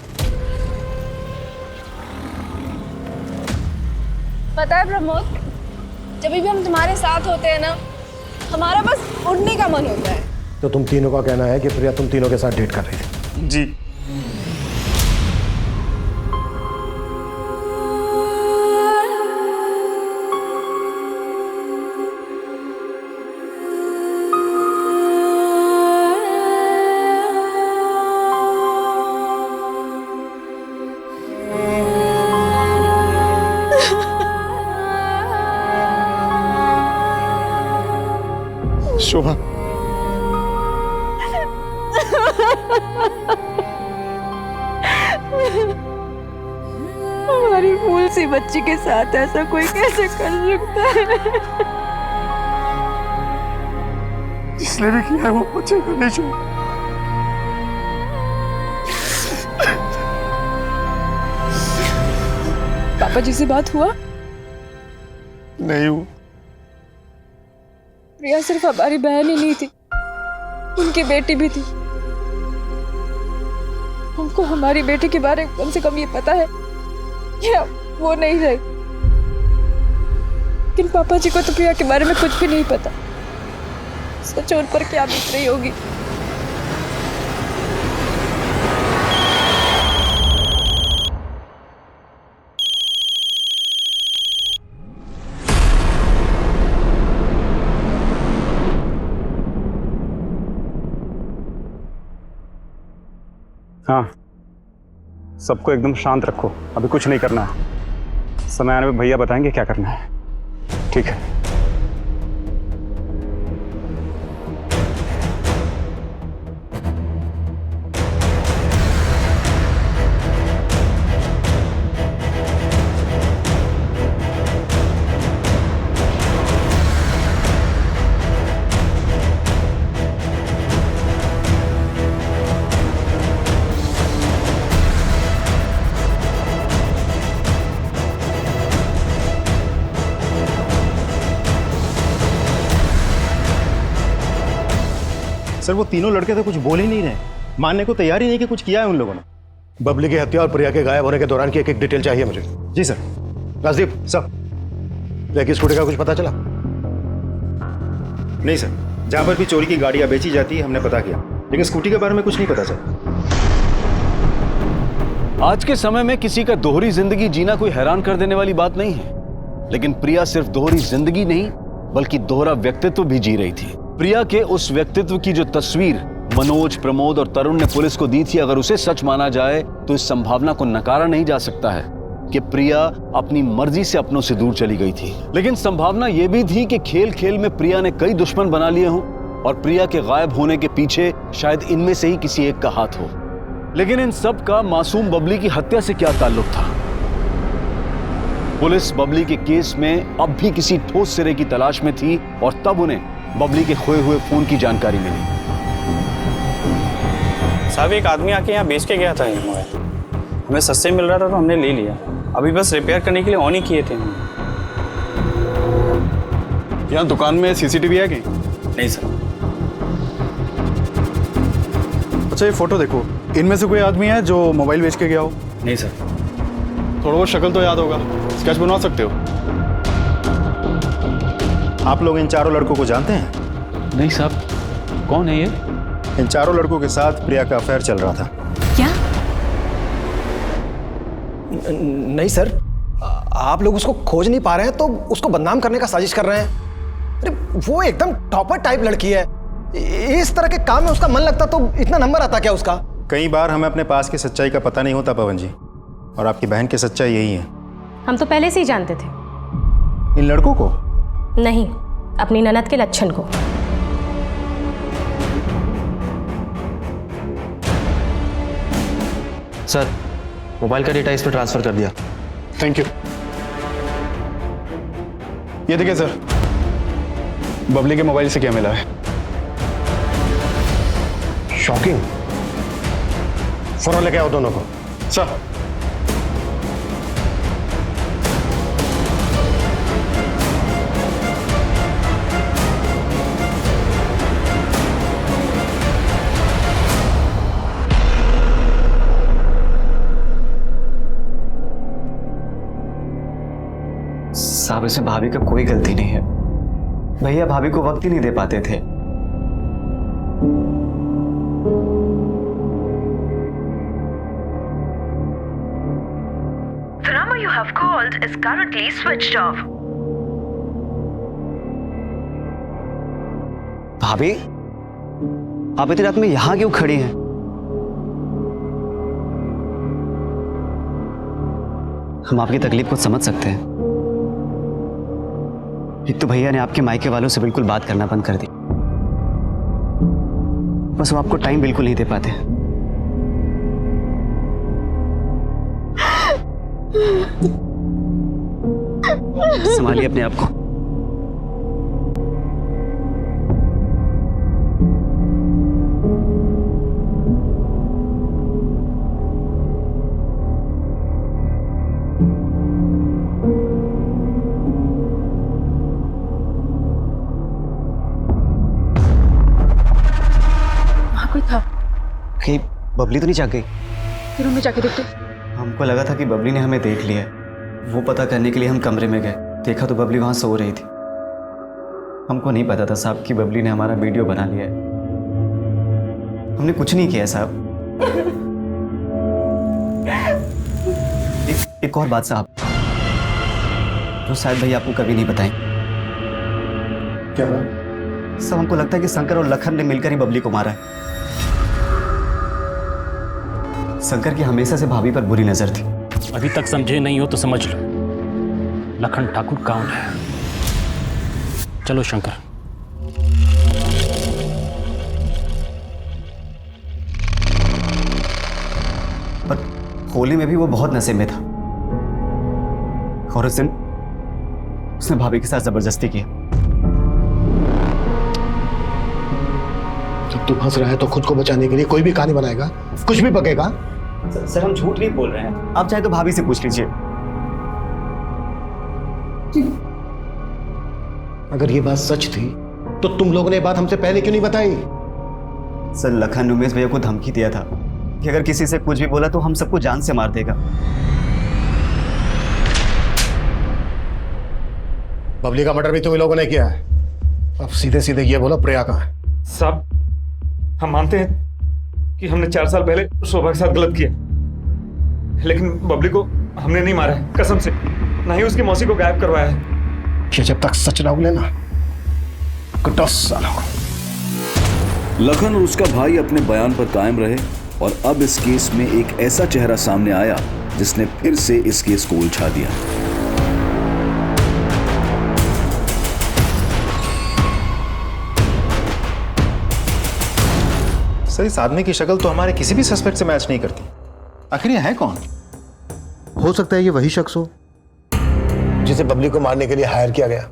पता है प्रमोद, जब भी हम तुम्हारे साथ होते हैं ना, हमारा बस उड़ने का मन होता है। तो तुम तीनों का कहना है कि प्रिया तुम तीनों के साथ डेट कर रही थी? जी। शोभा, हमारी फूल सी बच्ची के साथ ऐसा कोई कैसे कर सकता है? जिसने भी किया है वो मुझे करने चाहिए। पापा जी से बात हुआ? नहीं हुआ। प्रिया सिर्फ हमारी बहन ही नहीं थी, उनकी बेटी भी थी। हमको हमारी बेटी के बारे में कम से कम ये पता है कि वो नहीं रही। लेकिन पापा जी को तो प्रिया के बारे में कुछ भी नहीं पता। सच उन पर क्या बीत रही होगी। हाँ, सबको एकदम शांत रखो, अभी कुछ नहीं करना है। समय आने पे भैया बताएंगे क्या करना है। ठीक है। सर वो तीनों लड़के तो कुछ बोल ही नहीं रहे, मानने को तैयार ही नहीं कि कुछ किया है उन लोगों ने। बबली की हत्या और प्रिया के गायब होने के दौरान की एक डिटेल चाहिए मुझे। जी सर। राजदीप, सब प्रिया की स्कूटी का कुछ पता चला? नहीं सर, जहां पर भी चोरी की गाड़ियां बेची जाती है हमने पता किया, लेकिन स्कूटी के बारे में कुछ नहीं पता चला। आज के समय में किसी का दोहरी जिंदगी जीना कोई हैरान कर देने वाली बात नहीं है, लेकिन प्रिया सिर्फ दोहरी जिंदगी नहीं बल्कि दोहरा व्यक्तित्व भी जी रही थी। प्रिया के उस व्यक्तित्व की जो तस्वीर मनोज, प्रमोद और तरुण ने पुलिस को दी थी, अगर उसे सच माना जाए तो इस संभावना को नकारा नहीं जा सकता है कि प्रिया अपनी मर्जी से अपनों से दूर चली गई थी। लेकिन संभावना यह भी थी कि खेल खेल में प्रिया ने कई दुश्मन बना लिए हों और प्रिया के गायब होने के पीछे शायद इनमें से ही किसी एक का हाथ हो। लेकिन इन सब का मासूम बबली की हत्या से क्या ताल्लुक था? पुलिस बबली के केस में अब भी किसी ठोस सिरे की तलाश में थी और तब उन्हें बबली के खोए हुए फोन की जानकारी मिली। साहब एक आदमी आके यहाँ बेच के गया था ये मोबाइल, हमें सस्ते मिल रहा था तो हमने ले लिया। अभी बस रिपेयर करने के लिए ऑन ही किए थे हम। यहाँ दुकान में सीसीटीवी है कि नहीं सर। अच्छा ये फोटो देखो, इनमें से कोई आदमी है जो मोबाइल बेच के गया हो? नहीं सर। थोड़ा बहुत शक्ल तो याद होगा, स्केच बनवा सकते हो? आप लोग इन चारों लड़कों को जानते हैं? नहीं साहब, कौन है ये? इन चारों लड़कों के साथ प्रिया का अफेयर चल रहा था। क्या? नहीं सर, आप लोग उसको खोज नहीं पा रहे हैं तो उसको बदनाम करने का साजिश कर रहे हैं। अरे वो एकदम टॉपर टाइप लड़की है, इस तरह के काम में उसका मन लगता तो इतना नंबर आता क्या उसका? कई बार हमें अपने पास की सच्चाई का पता नहीं होता पवन जी, और आपकी बहन की सच्चाई यही है। हम तो पहले से ही जानते थे। इन लड़कों को? नहीं, अपनी ननद के लक्षण को। सर, मोबाइल का डेटा इस पर ट्रांसफर कर दिया। Thank you. ये देखिए सर, बबली के मोबाइल से क्या मिला है। शॉकिंग। फौरन लेके आओ दोनों को। सर। साहब, इसमें भाभी का कोई गलती नहीं है। भैया भाभी को वक्त ही नहीं दे पाते थे। The number you have called is currently switched off. भाभी, आप इतनी रात में यहां क्यों खड़ी हैं? हम आपकी तकलीफ को समझ सकते हैं। एक तो भैया ने आपके मायके वालों से बिल्कुल बात करना बंद कर दी, बस वो आपको टाइम बिल्कुल नहीं दे पाते। संभालिए अपने आप को। कहीं बबली तो नहीं जाग गई? रूम में जाके देखते। हमको लगा था कि बबली ने हमें देख लिया है। वो पता करने के लिए हम कमरे में गए, देखा तो बबली वहां सो रही थी। हमको नहीं पता था साहब कि बबली ने हमारा वीडियो बना लिया है। हमने कुछ नहीं किया साहब। एक और बात साहब, तो शायद भैया आपको कभी नहीं बताएं। क्या बात? सब हमको लगता है कि शंकर और लखन ने मिलकर ही बबली को मारा है। शंकर की हमेशा से भाभी पर बुरी नजर थी। अभी तक समझे नहीं हो तो समझ लो, लखन ठाकुर कौन है। चलो शंकर। पर होली में भी वो बहुत नशे में था, और उस दिन उसने भाभी के साथ जबरदस्ती की। जब तू फंस रहा है तो खुद को बचाने के लिए कोई भी कहानी बनाएगा, कुछ भी बकेगा। सर हम झूठ नहीं बोल रहे हैं, आप चाहे तो भाभी से पूछ लीजिए। अगर ये बात सच थी तो तुम लोगों ने ये बात हमसे पहले क्यों नहीं बताई? सर लखन उमेश भैया को धमकी दिया था कि अगर किसी से कुछ भी बोला तो हम सबको जान से मार देगा। बबली का मर्डर भी तुम लोगों ने किया है। अब सीधे सीधे ये बोलो प्रिया कहाँ है? साहब, हम मानते हैं कि हमने 4 साल पहले शोभा के साथ गलत किया, लेकिन बबली को हमने नहीं मारा है, कसम से। ना ही उसकी मौसी को गायब करवाया है। ये जब तक सच ना उगले ना, 10 साल हो। लखन और उसका भाई अपने बयान पर कायम रहे, और अब इस केस में एक ऐसा चेहरा सामने आया जिसने फिर से इस केस को उलझा दिया। सर, इस आदमी की शक्ल तो हमारे किसी भी सस्पेक्ट से मैच नहीं करती। आखिर ये है कौन? हो सकता है ये वही शख्स हो जिसे बबली को मारने के लिए हायर किया गया।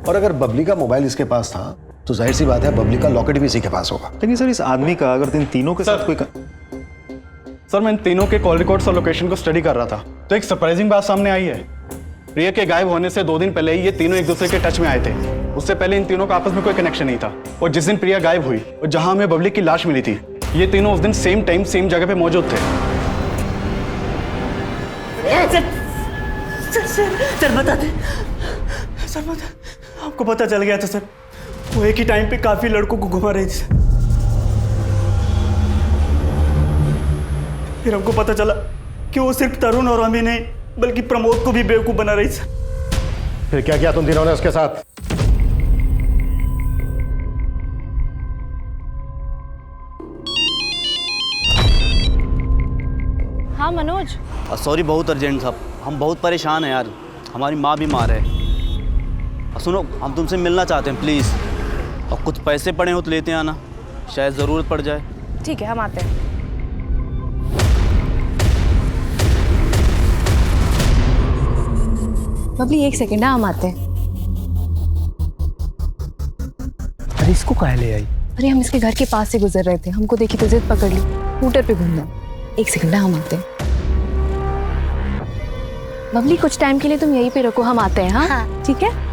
और अगर बबली का मोबाइल इसके पास था तो जाहिर सी बात है बबली का लॉकेट भी इसी के पास होगा। लेकिन सर, इस आदमी का अगर इन तीनों के साथ कोई सर, मैं इन तीनों के कॉल रिकॉर्ड्स और लोकेशन को स्टडी कर रहा था तो एक सरप्राइजिंग बात सामने आई है। प्रिया के गायब होने से 2 दिन पहले ही ये तीनों एक दूसरे के टच में आए थे। उससे पहले इन तीनों का आपस में कोई कनेक्शन नहीं था। और जिस दिन प्रिया गायब हुई और जहां हमें बबली की लाश मिली थी, ये तीनों उस दिन सेम टाइम सेम जगह पे मौजूद थे। सर बता दे, सर बता, आपको पता चल गया था सर? वो एक ही टाइम पे काफी लड़कों को घुमा रही थी। फिर हमको पता चला कि वो सिर्फ तरुण और हमें नहीं बल्कि प्रमोद को भी बेवकूफ बना रही थी। फिर क्या किया तुम तीनों ने उसके साथ? हाँ मनोज। सॉरी, बहुत अर्जेंट था। हम बहुत परेशान हैं यार, हमारी माँ बीमार है। सुनो, हम तुमसे मिलना चाहते हैं प्लीज़। और कुछ पैसे पड़े हो तो लेते आना, शायद ज़रूरत पड़ जाए। ठीक है, हम आते हैं। बबली 1 सेकेंड, हम आते हैं। अरे इसको काहे ले आई? अरे हम इसके घर के पास से गुजर रहे थे, हमको देखी तो जिद पकड़ ली, स्कूटर पे घूमना। 1 सेकेंड, हम आते हैं। बबली कुछ टाइम के लिए तुम यहीं पे रखो, हम आते हैं। हाँ ठीक है।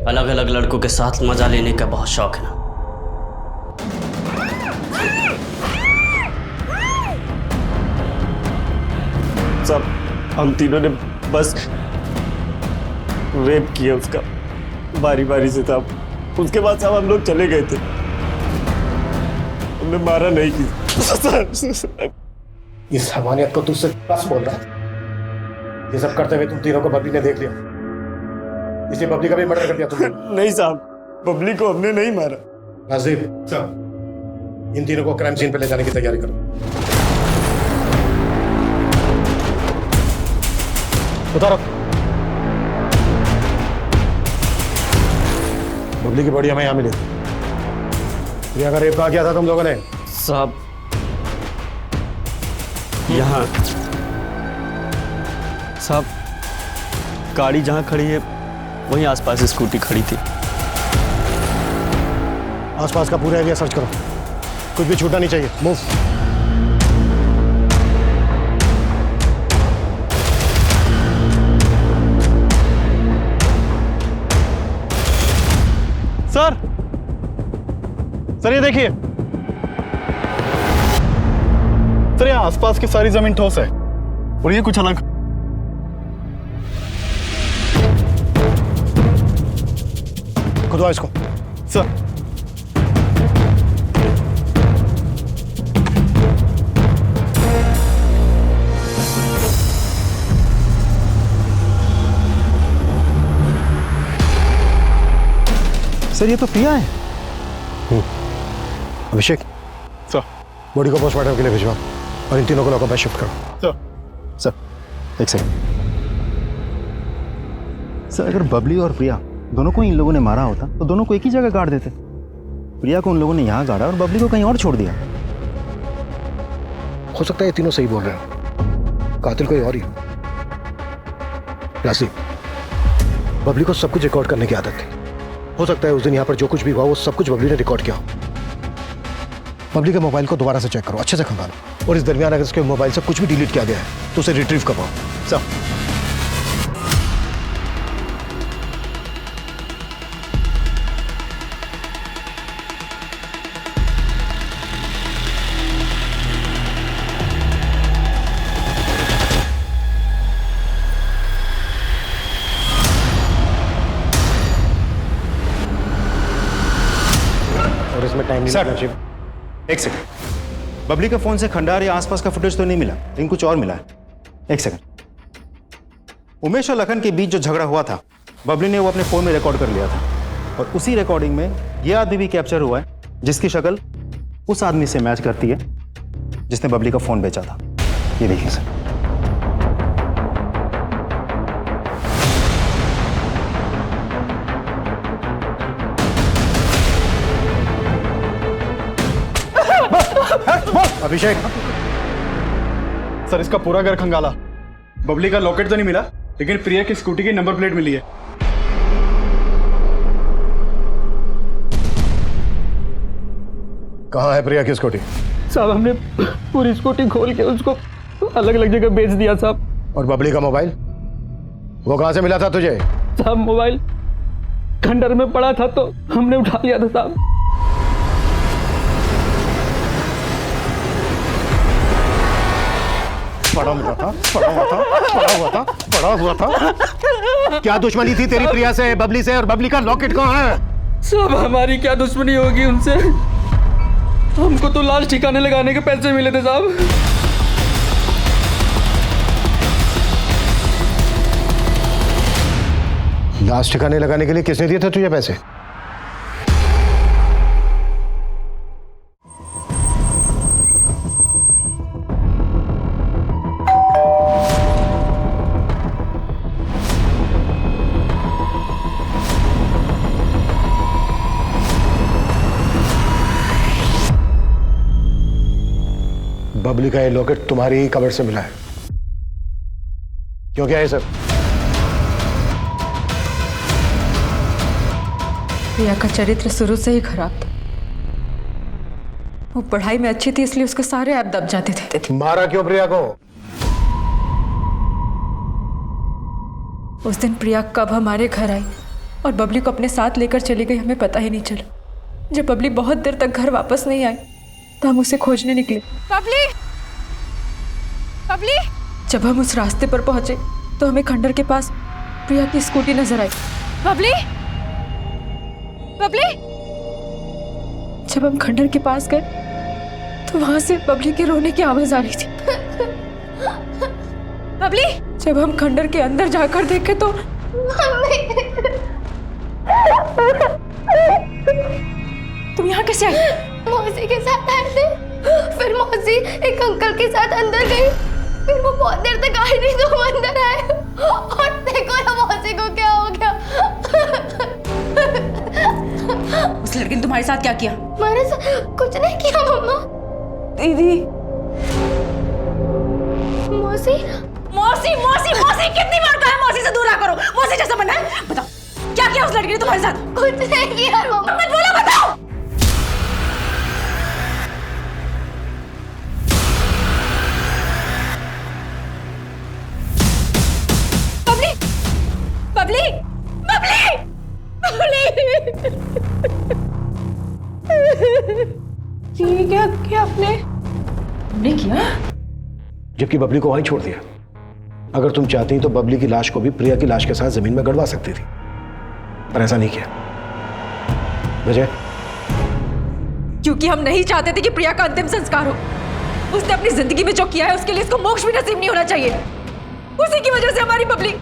अलग अलग लड़कों के साथ मजा लेने का बहुत शौक है ना। सब हम तीनों ने बस रेप किया उसका, बारी बारी से था। उसके बाद सब हम लोग चले गए थे, हमने मारा नहीं किसी। इस हमानियत को तुझसे बस बोल रहा है। ये सब करते हुए तुम तीनों को बबली ने देख लिया, इसलिए बबली का भी मर्डर कर दिया तुमने। नहीं साहब, बबली को हमने नहीं मारा। नाजिब साहब, इन तीनों को क्राइम सीन पे ले जाने की तैयारी करो। उतारो। बबली की बॉडी हमें यहाँ मिली थी। प्रिया का रेप कहाँ किया था तुम लोगों ने? साहब यहाँ साहब, गाड़ी जहाँ खड़ी है वहीं आसपास स्कूटी खड़ी थी। आसपास का पूरा एरिया सर्च करो, कुछ भी छूटना नहीं चाहिए। मूव। सर ये देखिए सर, यहाँ आसपास की सारी जमीन ठोस है और ये कुछ अलग। खुदवा इसको। सर सर ये तो प्रिया है। अभिषेक सर, बॉडी को पोस्टमार्टम के लिए भिजवा और इन तीनों को लॉकअप में शिफ्ट करो। सर एक सेकंड सर, अगर बबली और प्रिया दोनों को इन लोगों ने मारा होता तो दोनों को एक ही जगह गाड़ देते। प्रिया को उन लोगों ने यहाँ गाड़ा और बबली को कहीं और छोड़ दिया। हो सकता है ये तीनों सही बोल रहे हो, कातिल कोई और ही। राशि, बबली को सब कुछ रिकॉर्ड करने की आदत थी। हो सकता है उस दिन यहाँ पर जो कुछ भी हुआ वो सब कुछ बबली ने रिकॉर्ड किया। बबली के मोबाइल को दोबारा से चेक करो, अच्छे से खंगालो, और इस दरमियान अगर इसके मोबाइल से कुछ भी डिलीट किया गया है तो उसे रिट्रीव करवाओ। सर और इसमें टाइम नहीं लगना चाहिए। एक सेकंड, बबली के फोन से खंडार या आसपास का फुटेज तो नहीं मिला, लेकिन कुछ और मिला है। एक सेकंड, उमेश और लखन के बीच जो झगड़ा हुआ था बबली ने वो अपने फोन में रिकॉर्ड कर लिया था, और उसी रिकॉर्डिंग में ये आदमी भी कैप्चर हुआ है जिसकी शक्ल उस आदमी से मैच करती है जिसने बबली का फोन बेचा था। ये देखिए सर। अभिषेक सर, इसका पूरा घर खंगाला। बबली का लॉकेट तो नहीं मिला, लेकिन प्रिया की स्कूटी की नंबर प्लेट मिली है। कहाँ है प्रिया की स्कूटी? साहब हमने पूरी स्कूटी खोल के उसको अलग अलग जगह बेच दिया साहब। और बबली का मोबाइल वो कहाँ से मिला था तुझे? साहब मोबाइल खंडर में पड़ा था तो हमने उठा लिया था साहब। पड़ा हुआ था। क्या दुश्मनी थी तेरी प्रिया से, बबली से? और बबली का लॉकेट कहाँ है? सब हमारी क्या दुश्मनी होगी उनसे? हमको तो लाश ठिकाने लगाने के पैसे मिले थे साहब। लाश ठिकाने लगाने के लिए किसने दिए थे तुझे पैसे? बबली का ये लॉकेट तुम्हारी ही कबर से मिला है। क्यों, क्या है सर? प्रिया का चरित्र शुरू से ही खराब था। वो पढ़ाई में अच्छी थी इसलिए उसके सारे ऐप दब जाते थे। मारा क्यों प्रिया को? उस दिन प्रिया कब हमारे घर आई और बबली को अपने साथ लेकर चली गई हमें पता ही नहीं चला। जब बबली बहुत देर तक घर वापस नहीं आई तो हम उसे खोजने निकले। बबली, बबली। जब हम उस रास्ते पर पहुंचे तो हमें खंडर के पास प्रिया की स्कूटी नजर आई। बबली, बबली। जब हम खंडर के पास गए तो वहां से बबली के रोने की आवाज आ रही थी। बबली। जब हम खंडर के अंदर जाकर देखे तो तुम यहाँ कैसे आई? मौसी के साथ आए थे, फिर मौसी एक अंकल के साथ अंदर गई, फिर वो बहुत देर तक आई नहीं तो हम अंदर आए और देखो ना मौसी को क्या हो गया। उस लड़के ने तुम्हारे साथ क्या किया? हमारे साथ कुछ नहीं किया मम्मा। दीदी। मौसी, मौसी, मौसी, मौसी। कितनी बार कहा है मौसी से दूर करो? मौसी जैसा बनना है? बताओ क्या किया उस लड़के ने तुम्हारे साथ? कुछ नहीं किया मम्मा। मत बोलो, बताओ। बबली, बबली, बबली, बबली। ये क्या किया आपने? तुमने किया? जबकि बबली को वहीं छोड़ दिया। अगर तुम चाहती तो बबली की लाश को भी प्रिया की लाश के साथ जमीन में गड़वा सकती थी, पर ऐसा नहीं किया। वजह? क्योंकि हम नहीं चाहते थे कि प्रिया का अंतिम संस्कार हो। उसने अपनी जिंदगी में जो किया है उसके लिए इसको मोक्ष भी नसीब नहीं होना चाहिए। उसी की वजह से हमारी बबली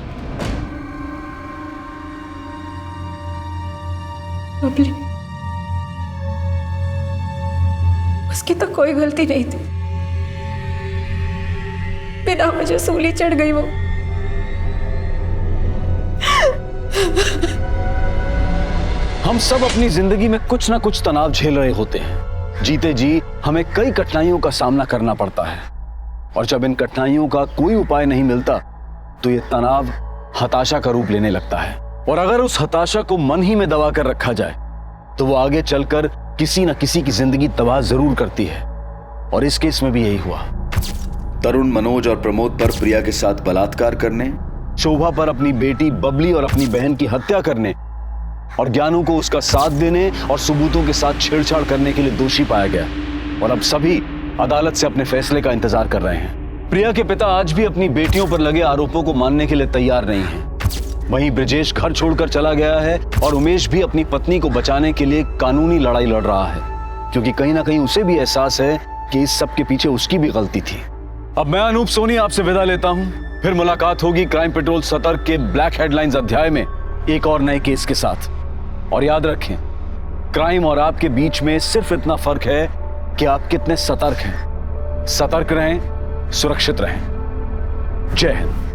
उसकी तो कोई गलती नहीं थी। बिना वजह सूली चढ़ गई वो। हम सब अपनी जिंदगी में कुछ ना कुछ तनाव झेल रहे होते हैं। जीते जी हमें कई कठिनाइयों का सामना करना पड़ता है, और जब इन कठिनाइयों का कोई उपाय नहीं मिलता तो ये तनाव हताशा का रूप लेने लगता है। और अगर उस हताशा को मन ही में दबा कर रखा जाए तो वो आगे चलकर किसी न किसी की जिंदगी तबाह जरूर करती है, और इस केस में भी यही हुआ। तरुण, मनोज और प्रमोद पर प्रिया के साथ बलात्कार करने, शोभा पर अपनी बेटी बबली और अपनी बहन की हत्या करने, और ज्ञानू को उसका साथ देने और सबूतों के साथ छेड़छाड़ करने के लिए दोषी पाया गया, और अब सभी अदालत से अपने फैसले का इंतजार कर रहे हैं। प्रिया के पिता आज भी अपनी बेटियों पर लगे आरोपों को मानने के लिए तैयार नहीं हैं। वहीं ब्रजेश घर छोड़कर चला गया है और उमेश भी अपनी पत्नी को बचाने के लिए कानूनी लड़ाई लड़ रहा है, क्योंकि कहीं ना कहीं उसे भी एहसास है कि इस सब के पीछे उसकी भी गलती थी। अब मैं अनूप सोनी आपसे विदा लेता हूं। फिर मुलाकात होगी क्राइम पेट्रोल सतर्क के ब्लैक हेडलाइंस अध्याय में एक और नए केस के साथ। और याद रखें, क्राइम और आपके बीच में सिर्फ इतना फर्क है कि आप कितने सतर्क हैं। सतर्क रहें, सुरक्षित रहें। जय हिंद।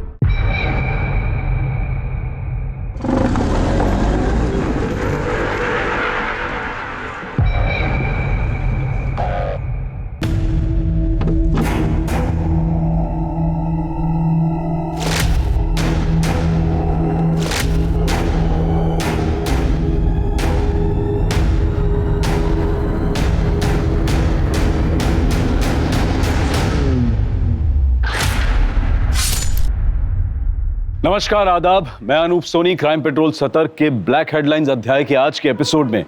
नमस्कार, आदाब। मैं अनूप सोनी क्राइम पेट्रोल सतर्क के ब्लैक हेडलाइंस अध्याय के आज के एपिसोड में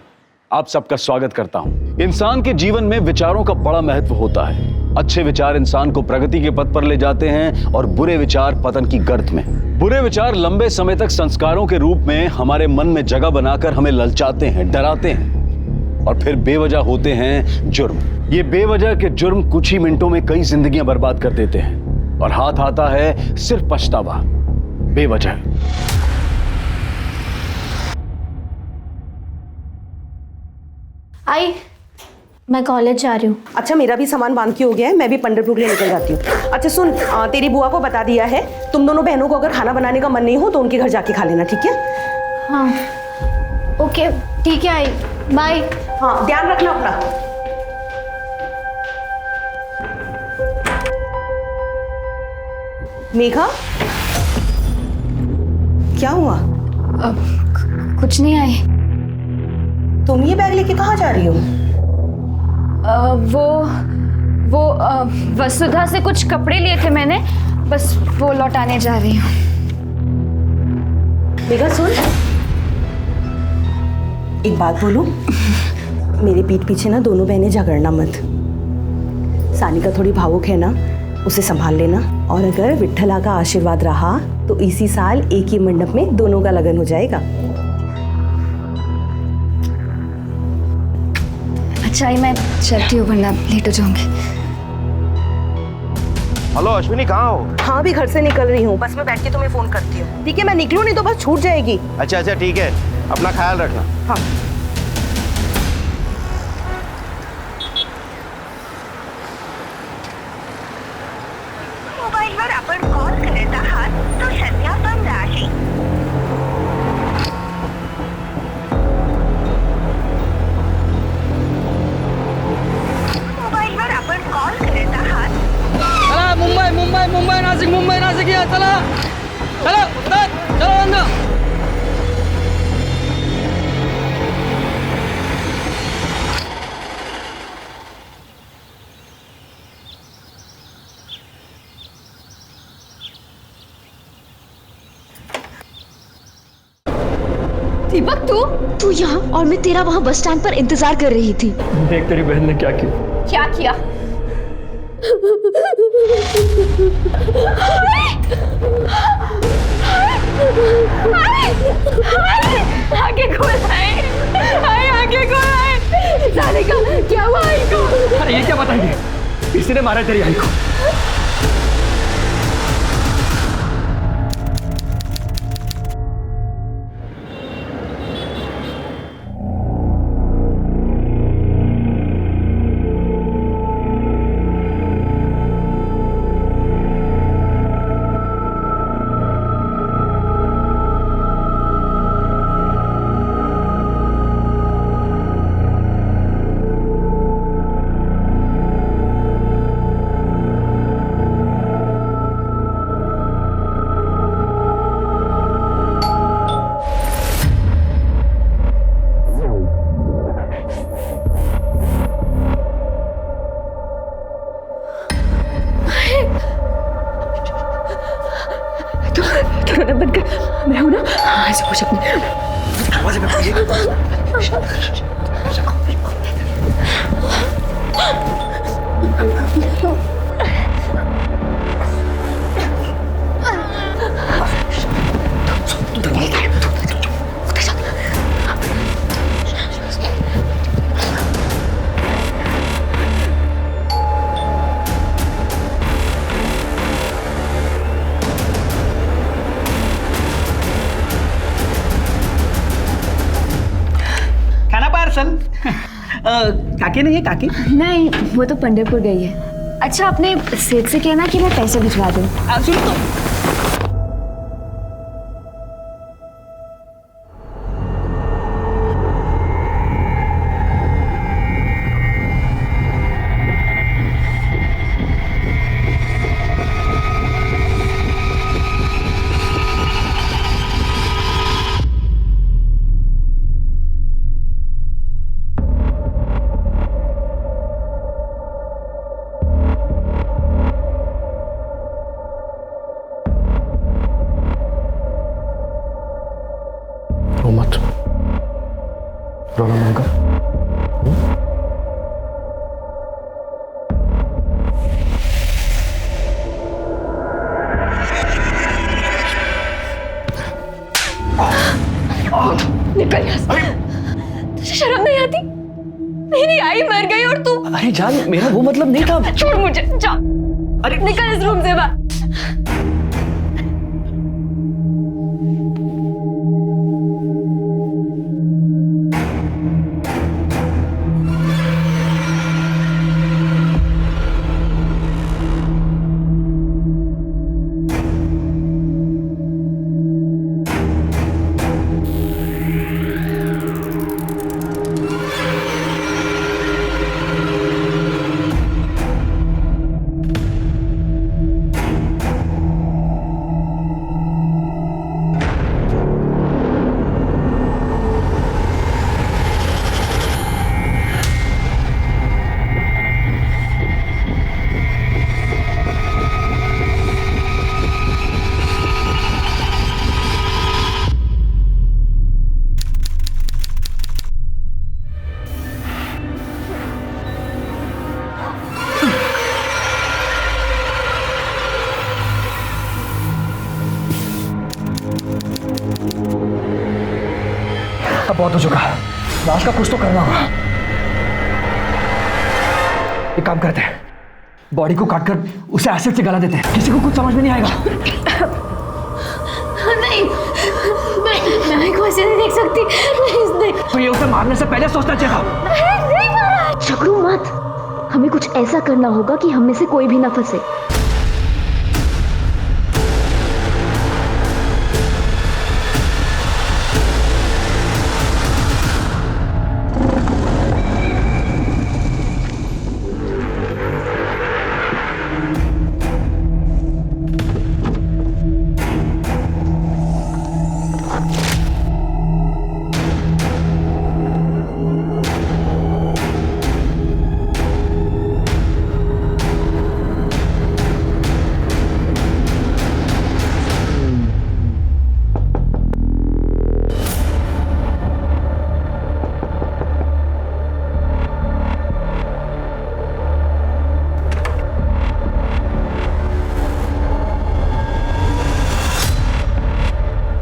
आप सबका स्वागत करता हूं। इंसान के जीवन में विचारों का बड़ा महत्व होता है। अच्छे विचार इंसान को प्रगति के पथ पर ले जाते हैं और बुरे विचार पतन की गर्त में। बुरे विचार लंबे समय तक संस्कारों के रूप में हमारे मन में जगह बनाकर हमें ललचाते हैं, डराते हैं और फिर बेवजह होते हैं जुर्म। ये बेवजह के जुर्म कुछ ही मिनटों में कई जिंदगियां बर्बाद कर देते हैं और हाथ आता है सिर्फ पछतावा, बेवजह। आई, मैं कॉलेज जा रही हूँ। अच्छा, मेरा भी सामान बांध के हो गया है, मैं भी पंढरपुर के लिए निकल जाती हूँ। अच्छा सुन, तेरी बुआ को बता दिया है, तुम दोनों बहनों को अगर खाना बनाने का मन नहीं हो तो उनके घर जाके खा लेना, ठीक है? हाँ ओके ठीक है आई, बाय। हाँ ध्यान रखना अपना। मेघा, क्या हुआ? कुछ नहीं आई। तुम ये बैग लेके कहाँ जा रही हो? वो वसुधा से कुछ कपड़े लिए थे मैंने, बस वो लौटाने जा रही हूँ। मेघा सुन, एक बात बोलूं, मेरे पीठ पीछे ना दोनों बहनें झगड़ना मत। सानिका थोड़ी भावुक है ना, उसे संभाल लेना। और अगर विट्ठला का आशीर्वाद रहा तो इसी साल एक ही मंडप में दोनों का लगन हो जाएगा। अच्छा मैं चलती हूँ वरना लेट हो जाऊंगी। हेलो अश्विनी, कहाँ हो? हाँ भी घर से निकल रही हूँ, बस में बैठ के तुम्हें फोन करती हूँ, ठीक है? मैं निकलूँ नहीं तो बस छूट जाएगी। अच्छा अच्छा ठीक है, अपना ख्याल रखना। हाँ मोबाईलवर आपण कॉल करत आहात तो सध्या बंद आहे। मोबाईलवर आपण कॉल करत आहात। चला मुंबई मुंबई मुंबई नाशिक या चला चलो चलो अंदर। दीपक तू यहाँ और मैं तेरा वहाँ बस स्टैंड पर इंतजार कर रही थी। देख तेरी बहन ने क्या किया। क्या किया? आगे खोल आगे खोल। सानिका क्या हुआ आई को? अरे ये क्या बताएंगे, किसी ने मारा तेरी आई को। मैं हूं ना, ऐसे कुछ अपने दरवाजे पे काकी नहीं है? काकी नहीं, वो तो पंढरपुर गई है। अच्छा अपने सेठ से कहना कि मैं पैसे भिजवा दूं। सुनो तो अरे जान, मेरा वो मतलब नहीं था। छोड़ मुझे, जा। अरे निकल इस रूम से बाहर। अब बहुत हो चुका, लाश का कुछ तो करना होगा। एक काम करते हैं, बॉडी को काटकर उसे एसिड से गला देते हैं, किसी को कुछ समझ में नहीं आएगा। नहीं, मैं को ऐसे नहीं देख सकती। नहीं। तो ये उसे मारने से पहले सोचना चाहिए था। नहीं मारा। झगड़ू मत, हमें कुछ ऐसा करना होगा कि हम में से कोई भी ना फंसे।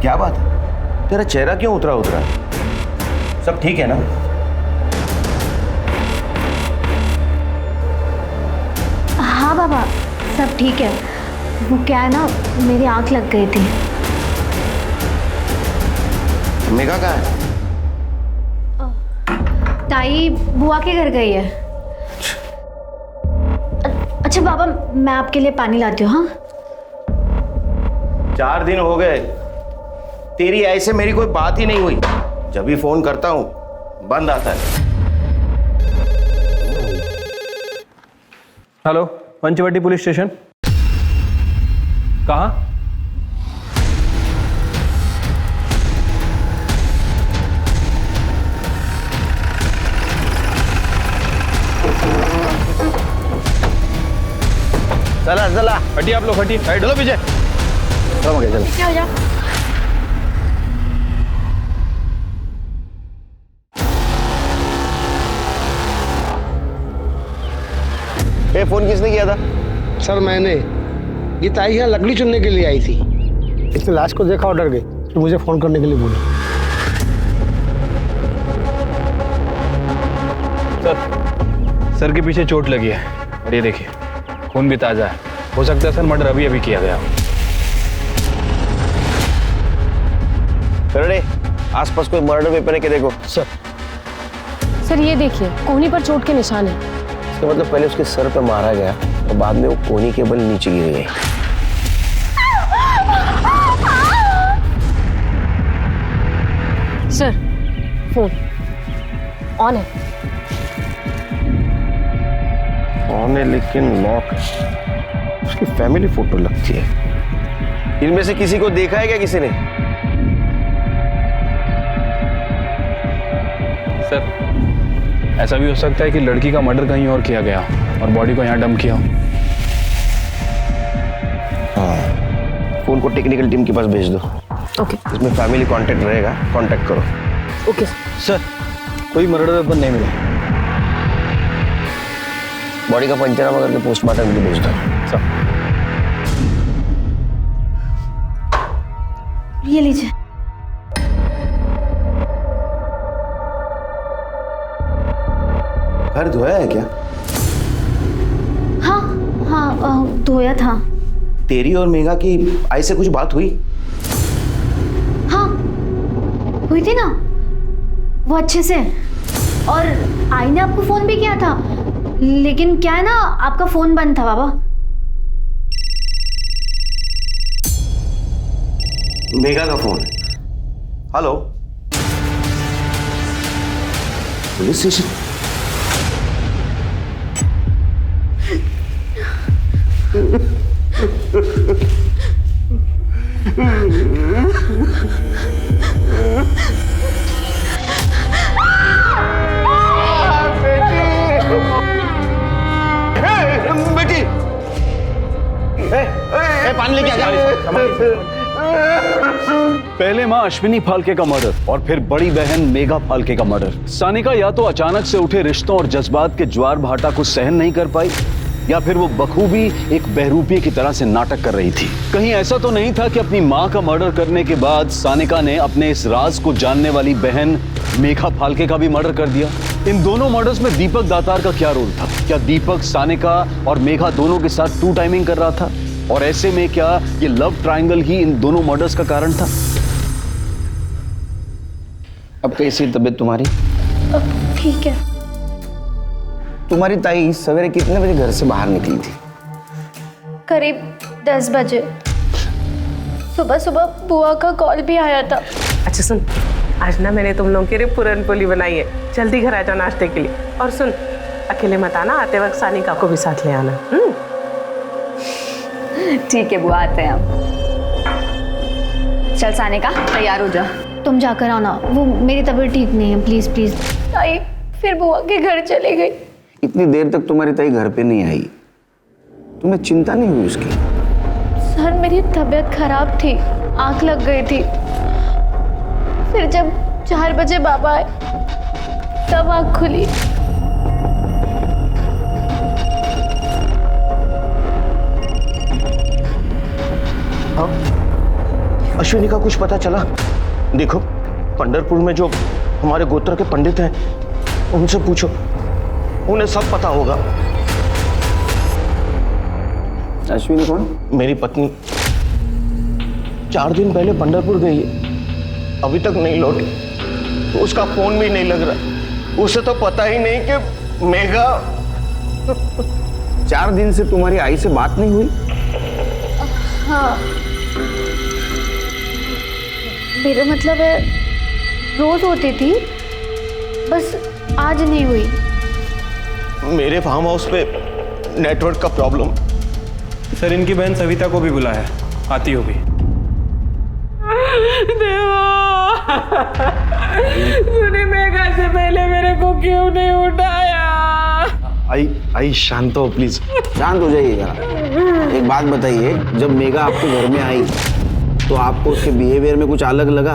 क्या बात है, तेरा चेहरा क्यों उतरा उतरा? सब ठीक है ना? हाँ बाबा, सब ठीक है। वो क्या है ना, मेरी आंख लग गई थी। मेघा कहाँ है? ताई बुआ के घर गई है। अच्छा बाबा, मैं आपके लिए पानी लाती हूँ। हाँ, 4 दिन हो गए, तेरी ऐसे मेरी कोई बात ही नहीं हुई। जब भी फोन करता हूं बंद आता है। Hello, Panchvati police station. कहाँ? चला चला, हटिए आप लोग, हटिए। चलो पीछे, चलो मगे चलो। क्या हो जा? फोन किसने किया था? सर मैंने, ये ताई यहाँ लकड़ी चुनने के लिए आई थी। इसने लाश को देखा और डर गई, तो मुझे फोन करने के लिए बोला। सर के पीछे चोट लगी है और ये देखिए खून भी ताजा है। हो सकता है सर मर्डर अभी अभी किया गया। अरे आसपास कोई मर्डर वेपन है क्या? देखो सर ये देखिए, कोहनी पर चोट के निशान है। इसका मतलब पहले उसके सर पे मारा गया और बाद में वो कोहनी के बल नीचे गिर गई। सर फोन ऑन है। ऑन है लेकिन लॉक है। उसकी फैमिली फोटो लगती है। इनमें से किसी को देखा है क्या किसी ने? सर ऐसा भी हो सकता है कि लड़की का मर्डर कहीं और किया गया और बॉडी को यहाँ डंप किया। हाँ, फोन को टेक्निकल टीम के पास भेज दो। ओके। इसमें फैमिली कांटेक्ट रहेगा, कांटेक्ट करो। Okay sir. कोई मर्डर वेपन नहीं मिला। बॉडी का पंचनामा करके पोस्टमार्टम के लिए भेज दो। सर ये लीजिए। घर धोया है क्या? हाँ धोया था। तेरी और मेघा की आई से कुछ बात हुई? हाँ हुई थी ना, वो अच्छे से। और आई ने आपको फोन भी किया था, लेकिन क्या है ना, आपका फोन बंद था बाबा। मेघा का फोन? Hello, police station? बेटी, पानी लेके आ जा। पहले माँ अश्विनी फाल्के का मर्डर और फिर बड़ी बहन मेघा फाल्के का मर्डर। सानिका या तो अचानक से उठे रिश्तों और जज्बात के ज्वार भाटा को सहन नहीं कर पाई, या फिर वो बखूबी एक बहरूपी की तरह से नाटक कर रही थी। कहीं ऐसा तो नहीं था कि अपनी माँ का मर्डर करने के बाद सानिका ने अपने इस राज को जानने वाली बहन मेघा फाल्के का भी मर्डर कर दिया? इन दोनों मर्डर्स में दीपक दातार का क्या रोल था? क्या दीपक सानिका और मेघा दोनों के साथ टू टाइमिंग कर रहा था? और ऐसे में क्या ये लव ट्रायंगल ही इन दोनों मर्डर्स का कारण था? अब कैसी तबीयत तुम्हारी? ठीक है। तुम्हारी ताई सवेरे कितने बजे घर से बाहर निकली थी? करीब 10 बजे। सुबह सुबह बुआ का कॉल भी आया था। अच्छा सुन, आज ना मैंने तुम लोगों के लिए पूरन पोली बनाई है, जल्दी घर आ जाओ नाश्ते के लिए। और सुन, अकेले मत आना, आते वक्त सानिका को भी साथ ले आना। ठीक है बुआ, आते हैं हम। चल सानिका तैयार हो जा। तुम जाकर आओ ना, वो मेरी तबीयत ठीक नहीं है। Please please. ताई फिर बुआ के घर चली गई। इतनी देर तक तुम्हारी ताई घर पे नहीं आई, तुम्हें चिंता नहीं हुई उसकी? सर मेरी तबीयत खराब थी, आंख लग गई थी। फिर जब 4 बजे बाबा आए तब आंख खुली। अश्विनी का कुछ पता चला? देखो, पंढरपुर में जो हमारे गोत्र के पंडित हैं उनसे पूछो, उन्हें सब पता होगा। अश्विनी कौन? मेरी पत्नी। 4 दिन पहले पंढरपुर गई है, अभी तक नहीं लौटी। उसका फोन भी नहीं लग रहा। उसे तो पता ही नहीं कि मेघा। 4 दिन से तुम्हारी आई से बात नहीं हुई? हाँ, मेरा मतलब है रोज होती थी, बस आज नहीं हुई। मेरे फार्म हाउस पे नेटवर्क का प्रॉब्लम। सर इनकी बहन सविता को भी बुलाया, आती होगी। तूने मेघा से पहले मेरे को क्यों नहीं उठाया? आई शांत हो प्लीज, शांत हो जाइए जरा। एक बात बताइए, जब मेघा आपके घर में आई तो आपको उसके बिहेवियर में कुछ अलग लगा?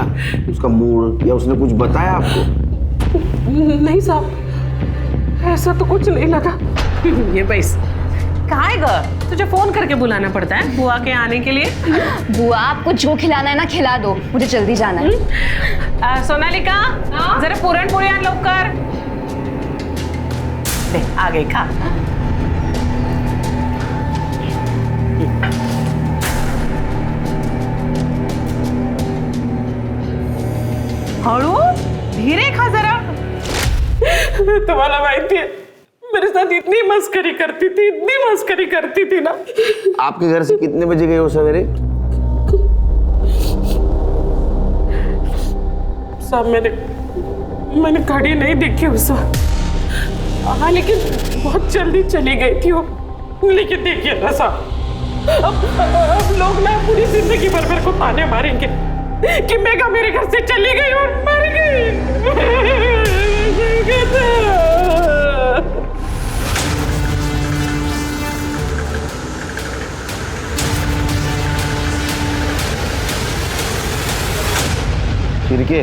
उसका मूड या उसने कुछ बताया आपको? नहीं साहब, ऐसा तो कुछ नहीं लगा। ये बैस कहाँ है ग? तुझे फोन करके बुलाना पड़ता है बुआ के आने के लिए? बुआ आपको जो खिलाना है ना खिला दो, मुझे जल्दी जाना है। सोनालिका जरा पूरन पोली आन लवकर। ले आ गई, खा। हळू धीरे खा जरा। तुम्हाला माहिती है मेरे साथ इतनी मस्करी करती थी, इतनी मस्करी करती थी ना। आपके घर से कितने बजे गए हो सवेरे? साहब मैंने घड़ी नहीं देखी उस वक्त। हाँ लेकिन बहुत जल्दी चली गई थी वो। लेकिन देखिए ना साहब, अब लोग ना पूरी जिंदगी भर मेरे को ताने मारेंगे कि मेघा मेरे घर से चली गई और मर गई। फिर के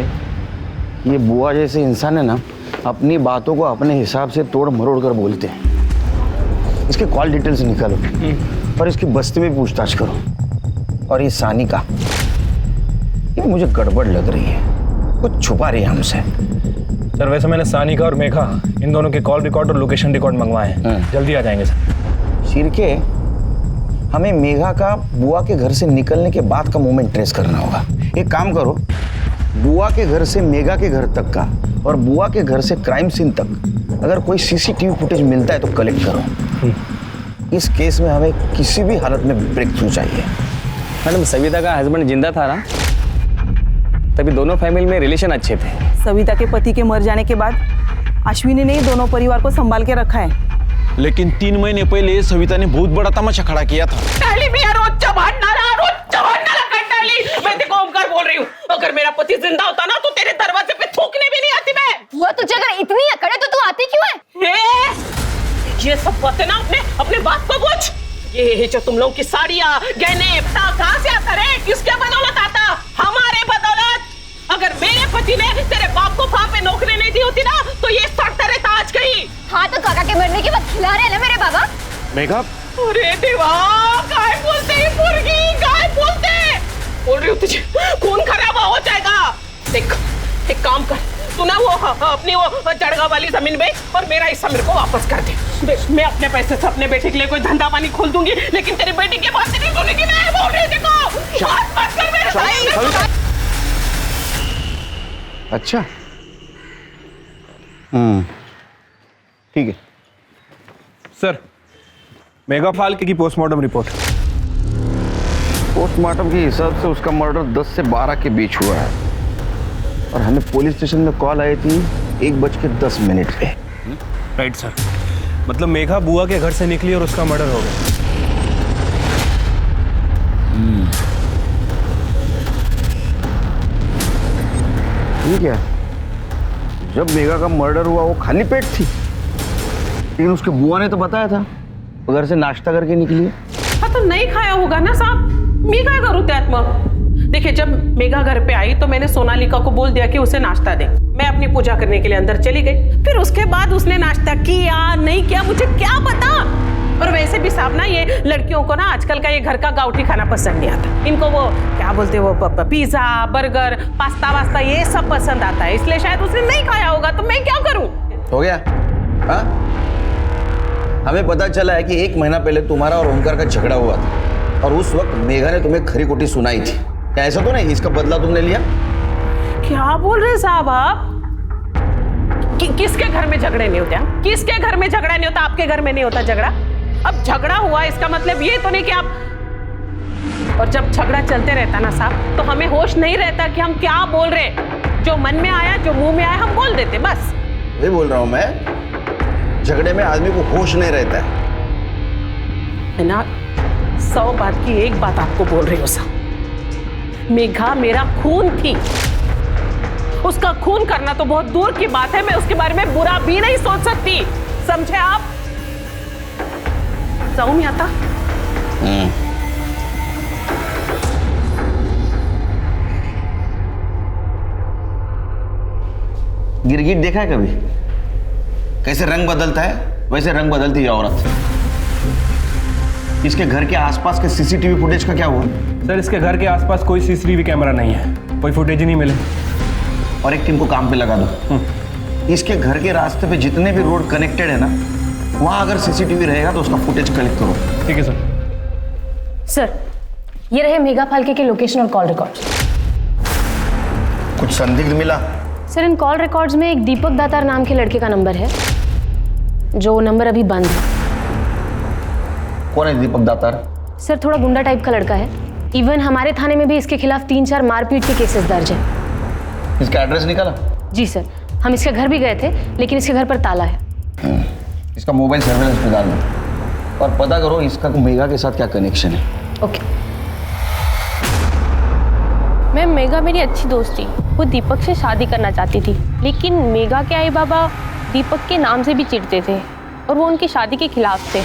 ये बुआ जैसे इंसान है ना, अपनी बातों को अपने हिसाब से तोड़ मरोड़ कर बोलते हैं। इसके कॉल डिटेल्स निकालो और इसकी बस्ती में पूछताछ करो। और ये सानिका, ये मुझे गड़बड़ लग रही है, कुछ छुपा रही है हमसे। सर वैसे मैंने सानिका और मेघा इन दोनों के कॉल रिकॉर्ड और लोकेशन रिकॉर्ड मंगवाए हैं, जल्दी आ जाएंगे सर। शिरके हमें मेघा का बुआ के घर से निकलने के बाद का मोमेंट ट्रेस करना होगा। एक काम करो, बुआ के घर से मेघा के घर तक का और बुआ के घर से क्राइम सीन तक अगर कोई सीसीटीवी फुटेज मिलता है तो कलेक्ट करो। इस केस में हमें किसी भी हालत में ब्रेक थ्रू चाहिए। मैडम सविता का हस्बैंड जिंदा था ना, तभी दोनों फैमिली में रिलेशन अच्छे थे। सविता के पति के मर जाने के बाद अश्विनी ने ही दोनों परिवार को संभाल के रखा है। लेकिन 3 महीने पहले सविता ने बहुत बड़ा तमाशा खड़ा किया था। टाली भी रोज चबाना कंटाली। मैं देखो ओमकार बोल रही हूँ, अगर मेरा पति जिंदा होता ना तो तेरे दरवाजे पे थूकने भी नहीं आती मैं। वो तुझे अगर इतनी अकड़ है तो तू आती क्यों है? ये सब बातें ना अपने बाप को पूछ। ये जो तुम लोग की साड़ियाँ गहने कहाँ से आता रे? किसके बदौलत आता? हमारे बदौलत। अगर मेरे पति ने तेरे बाप को वहाँ पे नौकरी नहीं दी होती ना तो ये सड़ता रहता आज कहीं। हाँ तो काका के मरने के बाद खिला रहे ना मेरे बाबा। मेघा, अरे देवा, काय बोलते हैं मुर्गी, काय बोलते? बोल रही हूँ तुझे खून खराबा हो जाएगा। देख एक काम कर, तू ना वो अपनी वो जड़गा वाली जमीन बेच और मेरा हिस्सा मेरे को वापस कर दे। मैं अपने पैसे से अपने बेटे के लिए कोई धंधा पानी खोल दूंगी, लेकिन तेरी बेटी की बात नहीं सुनेगी मैं। बोल रही देखो, बात मत कर मेरे साथ। अच्छा, ठीक है सर। मेघा फाल्के की पोस्टमार्टम रिपोर्ट। पोस्टमार्टम के हिसाब से उसका मर्डर 10 से 12 के बीच हुआ है और हमें पुलिस स्टेशन में कॉल आई थी 1:10 पे। राइट सर, मतलब मेघा बुआ के घर से निकली और उसका मर्डर हो गया। ठीक है, जब मेघा का मर्डर हुआ वो खाली पेट थी, लेकिन उसके बुआ ने तो बताया था वो घर से नाश्ता करके निकली है। हाँ तो नहीं खाया होगा ना साहब, मैं क्या करूँ त्यात्मा। देखिए जब मेघा घर पे आई तो मैंने सोनालिका को बोल दिया कि उसे नाश्ता दे। मैं अपनी पूजा करने के लिए अंदर चली गई, फिर उसके बाद उसने नाश्ता किया नहीं किया मुझे क्या पता। और वैसे भी साहब ना ये लड़कियों को ना आजकल का ये घर का गाउठी खाना पसंद नहीं आता। इनको वो क्या बोलते वो पिज्जा बर्गर पास्ता वास्ता ये सब पसंद आता है, इसलिए शायद उसने नहीं खाया होगा। तो मैं क्या करूँ? हो गया। हाँ, हमें पता चला है कि 1 महीना पहले तुम्हारा और ओमकार का झगड़ा हुआ था और उस वक्त मेघा ने तुम्हें खरी खोटी सुनाई थी। क्या ऐसा तो नहीं इसका बदला तुमने लिया? क्या बोल रहे साहब आप? किसके घर में झगड़े नहीं होते? किसके घर में झगड़ा नहीं होता? आपके घर में नहीं होता झगड़ा? अब झगड़ा हुआ इसका मतलब ये तो नहीं कि आप। और जब झगड़ा चलते रहता ना साहब तो हमें होश नहीं रहता कि हम क्या बोल रहे। जो मन में आया जो मुंह में आया हम बोल देते बस। वही बोल रहा हूं मैं, झगड़े में आदमी को होश नहीं रहता है ना। 100 बात की एक बात आपको बोल रही हूँ साहब, मेघा मेरा खून थी। उसका खून करना तो बहुत दूर की बात है, मैं उसके बारे में बुरा भी नहीं सोच सकती, समझे आप? जाऊं मैं आता? गिरगिट देखा है कभी? कैसे रंग बदलता है वैसे रंग बदलती है औरत। इसके घर के आसपास के सीसीटीवी फुटेज का क्या हुआ? सर इसके घर के आसपास कोई सीसीटीवी कैमरा नहीं है, कोई फुटेज ही नहीं मिले। और एक टीम को काम पे लगा दो। इसके घर के रास्ते पे जितने भी रोड कनेक्टेड है ना, वहां अगर सीसीटीवी रहेगा तो उसका फुटेज कलेक्ट करो। ठीक है सर। सर ये रहे मेघा फाल्के के लोकेशन और कॉल रिकॉर्ड्स। कुछ संदिग्ध मिला? सर इन कॉल रिकॉर्ड्स में एक दीपक दातार नाम के लड़के का नंबर है, जो नंबर अभी बंद है। कौन है दीपक दातार? सर थोड़ा गुंडा टाइप का लड़का है। इवन हमारे थाने में भी इसके खिलाफ 3-4 मारपीट के केसेस दर्ज है। इसका एड्रेस निकाला? जी सर, हम इसके घर भी गए थे लेकिन इसके घर पर ताला है। इसका मोबाइल सर्वेलेंस पे डाल दो और पता करो इसका मेघा के साथ क्या कनेक्शन है। ओके। मैम मेघा मेरी अच्छी दोस्त थी, वो दीपक से शादी करना चाहती थी, लेकिन मेघा के आई बाबा दीपक के नाम से भी चिढ़ते थे और वो उनकी शादी के खिलाफ थे।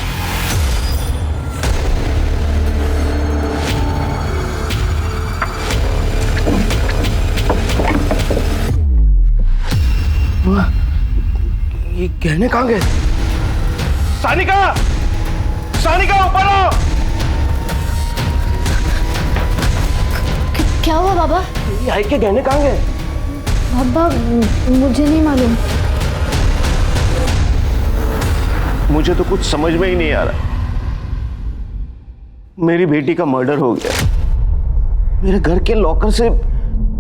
ये गहने कहाँ गए? सानिका! सानिका ऊपर आओ! क्या हुआ बाबा? ये आई के गहने कहाँ गए? बाबा मुझे नहीं मालूम। मुझे तो कुछ समझ में ही नहीं आ रहा। मेरी बेटी का मर्डर हो गया। मेरे घर के लॉकर से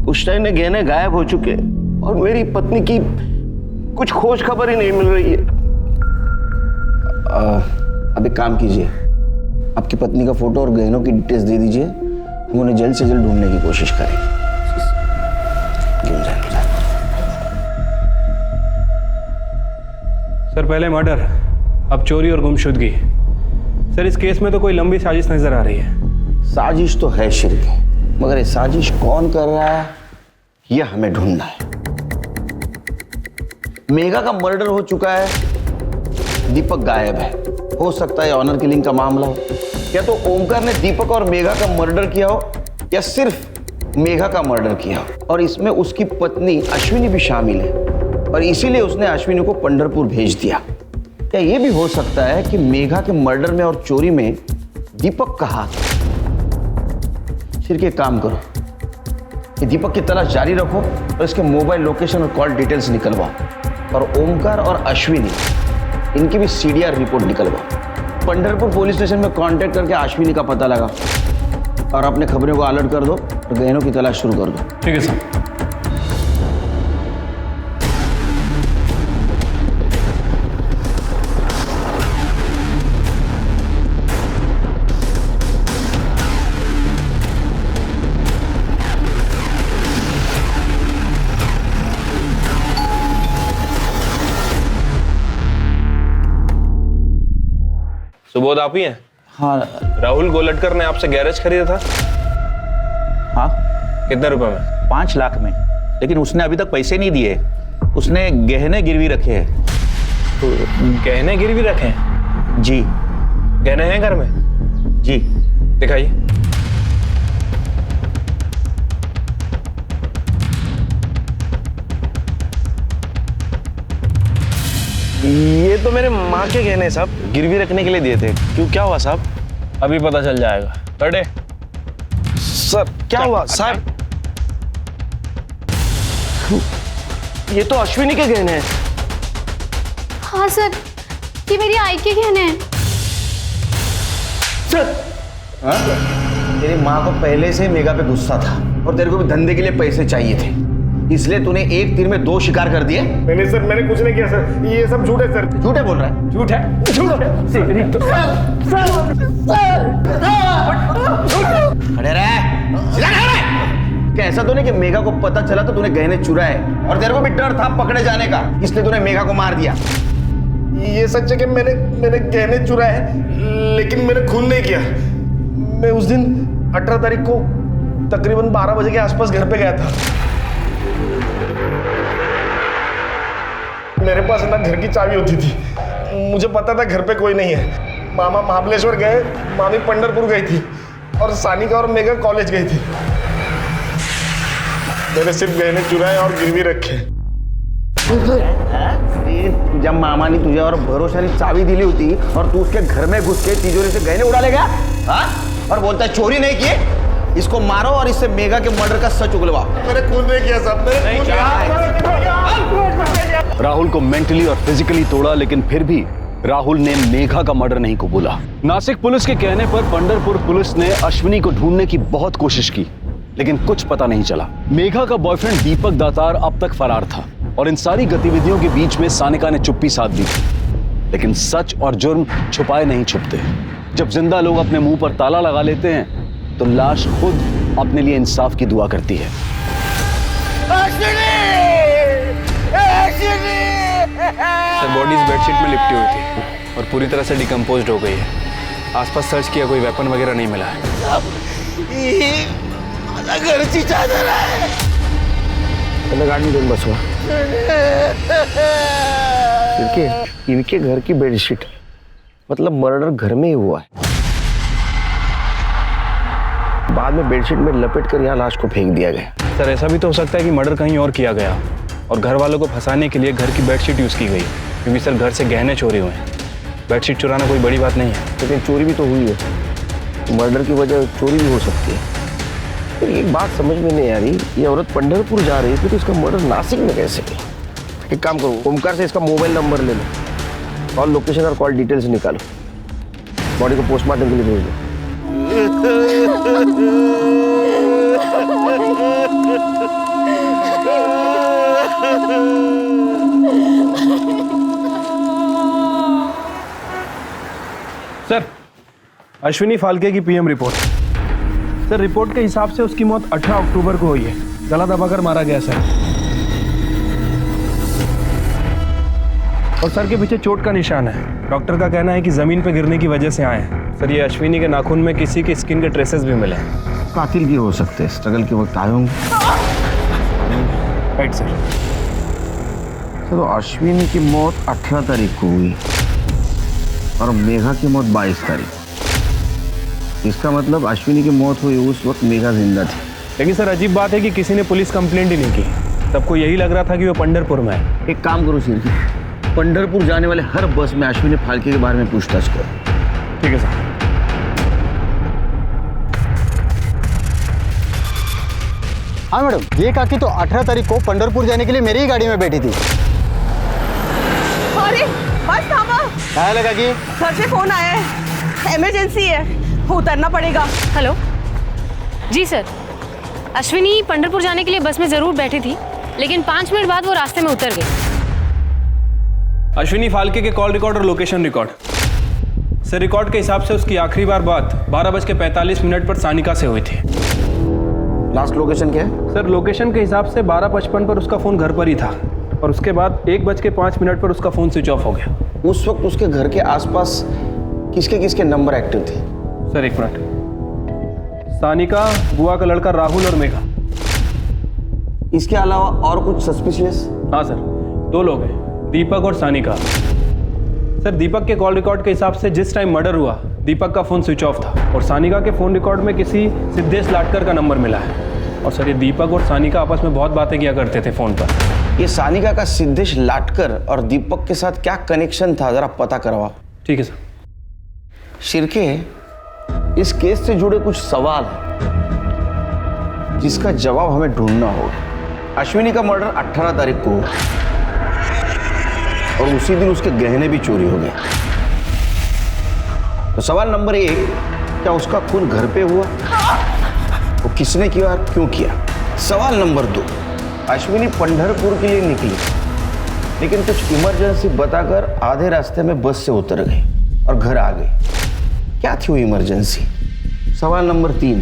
पुश्तैनी गहने गायब हो चुके और मेरी पत्नी की कुछ खोज खबर ही नहीं मिल रही है। अब एक काम कीजिए, आपकी पत्नी का फोटो और गहनों की डिटेल्स दे दीजिए, हम उन्हें जल्द से जल्द ढूंढने की कोशिश करेंगे। सर पहले मर्डर, अब चोरी और गुमशुदगी। सर इस केस में तो कोई लंबी साजिश नजर आ रही है। साजिश तो है शिरके, मगर ये साजिश कौन कर रहा है यह हमें ढूंढना है। मेघा का मर्डर हो चुका है, दीपक गायब है। हो सकता है ऑनर किलिंग का मामला हो, या तो ओमकार ने दीपक और मेघा का मर्डर किया हो, या सिर्फ मेघा का मर्डर किया हो और इसमें उसकी पत्नी अश्विनी भी शामिल है और इसीलिए उसने अश्विनी को पंढरपुर भेज दिया। क्या यह भी हो सकता है कि मेघा के मर्डर में और चोरी में दीपक का हाथ है? फिर एक काम करो, ये दीपक की तलाश जारी रखो और इसके मोबाइल लोकेशन और कॉल डिटेल्स निकलवाओ और ओमकार और अश्विनी इनकी भी सीडीआर रिपोर्ट निकलवाओ। पंढरपुर पुलिस स्टेशन में कांटेक्ट करके अश्विनी का पता लगा और अपने खबरों को अलर्ट कर दो और गहनों की तलाश शुरू कर दो। ठीक है सर। सुबोध आप ही हैं? हाँ। राहुल गोलटकर ने आपसे गैरेज खरीदा था? हाँ। कितने रुपए में? 5 लाख में, लेकिन उसने अभी तक पैसे नहीं दिए। उसने गहने गिरवी रखे हैं। तो गहने गिरवी रखे हैं? जी। गहने हैं घर में? जी। दिखाइए। ये तो मेरे माँ के गहने साहब, गिरवी रखने के लिए दिए थे। क्यों, क्या हुआ साहब? अभी पता चल जाएगा। बड़े सर क्या हुआ साहब? ये तो अश्विनी के गहने हैं। हाँ सर, ये मेरी आई के गहने हैं। सर तेरी माँ को पहले से मेघा पे गुस्सा था और तेरे को भी धंधे के लिए पैसे चाहिए थे, इसलिए तूने एक तीर में 2 शिकार कर दिए। नहीं सर, मैंने कुछ नहीं किया सर, ये सब झूठ है सर। झूठ है बोल रहा है? झूठ है, झूठ है। खड़े रहे। क्या ऐसा तो नहीं कि मेघा को पता चला तो तूने गहने चुराए और तेरे को भी डर था पकड़े जाने का, इसलिए तूने मेघा को मार दिया? ये सच है कि मैंने गहने चुराए, लेकिन मैंने खून नहीं किया। मैं उस दिन 18 तारीख को तकरीबन 12 बजे के आसपास घर पे गया था। मेरे पास ना घर की चाबी होती थी, मुझे पता था घर पे कोई नहीं है। मामा महाबलेश्वर गए, मामी पंढरपुर गई थी और सानिका और मेघा कॉलेज गई थी। मैंने सिर्फ गहने चुराए और गिरवी रखे। जब मामा ने तुझे और भरोसा ने चाबी दिली होती और तू उसके घर में घुस के तिजोरी से गहने उड़ा ले गया, हाँ? और बोलता है चोरी नहीं किए, इसको मारो और इससे मेघा के मर्डर का सच उगलवाओ। मैंने खून नहीं किया साहब, मैंने खून नहीं। राहुल को मेंटली और फिजिकली तोड़ा, लेकिन फिर भी राहुल ने मेघा का मर्डर नहीं कबूला। नासिक पुलिस के कहने पर पंढरपुर पुलिस ने अश्विनी को ढूंढने की बहुत कोशिश की, लेकिन कुछ पता नहीं चला। मेघा का बॉयफ्रेंड दीपक दातार अब तक फरार था और इन सारी गतिविधियों के बीच में सानिका ने चुप्पी साध दी थी। लेकिन सच और जुर्म छुपाए नहीं छुपते। जब जिंदा लोग अपने मुंह पर ताला लगा लेते हैं तो लाश खुद अपने लिए इंसाफ की दुआ करती है। सर बॉडीज बेडशीट में लिपटी हुई थी और पूरी तरह से डिकम्पोज्ड हो गई है। आसपास सर्च किया, कोई वेपन वगैरह नहीं मिला है। घरची चादर आहे। गाड़ी देऊन बसवा। इनके घर की बेडशीट, मतलब मर्डर घर में ही हुआ है। बाद में बेडशीट में लपेट कर यहाँ लाश को फेंक दिया गया। सर ऐसा भी तो हो सकता है कि मर्डर कहीं और किया गया और घर वालों को फंसाने के लिए घर की बेडशीट यूज की गई, क्योंकि सर घर से गहने चोरी हुए हैं। बेडशीट चुराना कोई बड़ी बात नहीं है। लेकिन चोरी भी तो हुई है, मर्डर की वजह चोरी भी हो सकती है। तो एक बात समझ में नहीं आ रही, ये औरत पंढरपुर जा रही थी तो इसका मर्डर नासिक में कैसे किया? एक काम करो, ओमकार से इसका मोबाइल नंबर ले लो, कॉल लोकेशन और कॉल डिटेल्स निकालो, बॉडी को पोस्टमार्टम के लिए भेज दो। सर, अश्विनी फाल्के की पीएम रिपोर्ट। सर, रिपोर्ट के हिसाब से उसकी मौत 18 अक्टूबर को हुई है। गला दबाकर मारा गया सर। और सर के पीछे चोट का निशान है। डॉक्टर का कहना है कि जमीन पर गिरने की वजह से आए हैं। सर, ये अश्विनी के नाखून में किसी के स्किन के ट्रेसेस भी मिले हैं। कातिल भी हो सकते हैं, स्ट्रगल के वक्त आए होंगे। Right sir. तो अश्विनी की मौत 18 तारीख को हुई और मेघा की मौत 22 तारीख। इसका मतलब अश्विनी की मौत हुई उस वक्त मेघा जिंदा थी। लेकिन सर, अजीब बात है कि किसी ने पुलिस कंप्लेंट ही नहीं की। सबको यही लग रहा था कि वो पंढरपुर में है। एक काम करो सिर, पंढरपुर जाने वाले हर बस में अश्विनी फाल्के के बारे में पूछताछ करो। ठीक है सर। हाँ मैडम, ये काकी तो 18 तारीख को पंढरपुर जाने के लिए मेरी ही गाड़ी में बैठी थी। अरे बस थामा। क्या है काकी? घर से फोन आया है, इमरजेंसी है, उतरना पड़ेगा। हेलो जी सर, अश्विनी पंढरपुर जाने के लिए बस में जरूर बैठी थी, लेकिन 5 मिनट बाद वो रास्ते में उतर गई। अश्विनी फाल्के के कॉल रिकॉर्ड और लोकेशन रिकॉर्ड। सर, रिकॉर्ड के हिसाब से उसकी आखिरी बार बात 12:45 पर सानिका से हुई थी। लास्ट लोकेशन क्या है? सर, लोकेशन के हिसाब से 12:55 पर उसका फ़ोन घर पर ही था और उसके बाद 1:05 पर उसका फ़ोन स्विच ऑफ हो गया। उस वक्त उसके घर के आसपास किसके किसके नंबर एक्टिव थे? सर, एक मिनट। सानिका, बुआ का लड़का राहुल और मेघा। इसके अलावा और कुछ सस्पिशियस? हाँ सर, 2 लोग हैं, दीपक और सानिका। सर, दीपक के कॉल रिकॉर्ड के हिसाब से जिस टाइम मर्डर हुआ दीपक का फ़ोन स्विच ऑफ था और सानिका के फ़ोन रिकॉर्ड में किसी सिद्धेश लाटकर का नंबर मिला है। और सर, ये दीपक और सानिका आपस में बहुत बातें किया करते थे फ़ोन पर। ये सानिका का सिद्धेश लाटकर और दीपक के साथ क्या कनेक्शन था, जरा पता करवाओ। ठीक है सर। शिर्के, इस केस से जुड़े कुछ सवाल हैं जिसका जवाब हमें ढूंढना होगा। अश्विनी का मर्डर 18 तारीख को और उसी दिन उसके गहने भी चोरी हो गए। तो सवाल नंबर 1, क्या उसका खून घर पे हुआ? वो किसने किया और क्यों किया? सवाल नंबर 2, अश्विनी पंढरपुर के लिए निकली लेकिन कुछ इमरजेंसी बताकर आधे रास्ते में बस से उतर गई और घर आ गई। क्या थी वो इमरजेंसी? सवाल नंबर 3,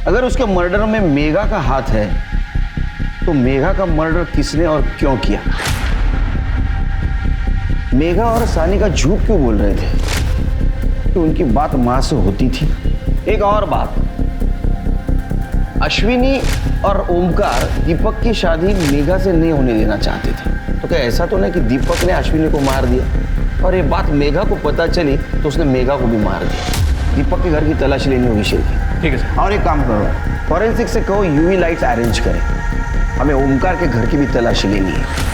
अगर उसके मर्डर में मेघा का हाथ है तो मेघा का मर्डर किसने और क्यों किया? मेघा और सानिका झूठ क्यों बोल रहे थे कि उनकी बात मां से होती थी? एक और बात, अश्विनी और ओमकार दीपक की शादी मेघा से नहीं होने देना चाहते थे, तो क्या ऐसा तो नहीं कि दीपक ने अश्विनी को मार दिया और ये बात मेघा को पता चली तो उसने मेघा को भी मार दिया? दीपक के घर की तलाशी लेनी होगी शिर्के। ठीक है सर। और एक काम करो, फॉरेंसिक से कहो यूवी लाइट्स अरेंज करें, हमें ओमकार के घर की भी तलाशी लेनी है।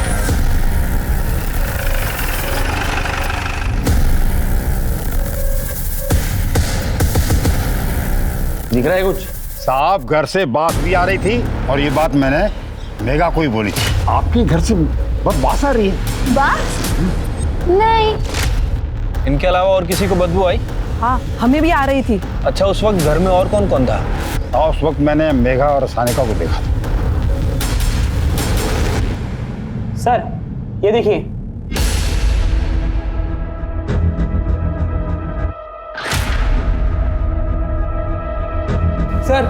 दिख रहा है कुछ? साहब, घर से बात भी आ रही थी और ये बात मैंने मेघा को ही बोली थी। आपके घर से बहुत बात आ रही है। बात? नहीं। इनके अलावा और किसी को बदबू आई? हाँ, हमें भी आ रही थी। अच्छा, उस वक्त घर में और कौन कौन था? उस वक्त मैंने मेघा और सानिका को देखा था। सर, ये देखिए। सर,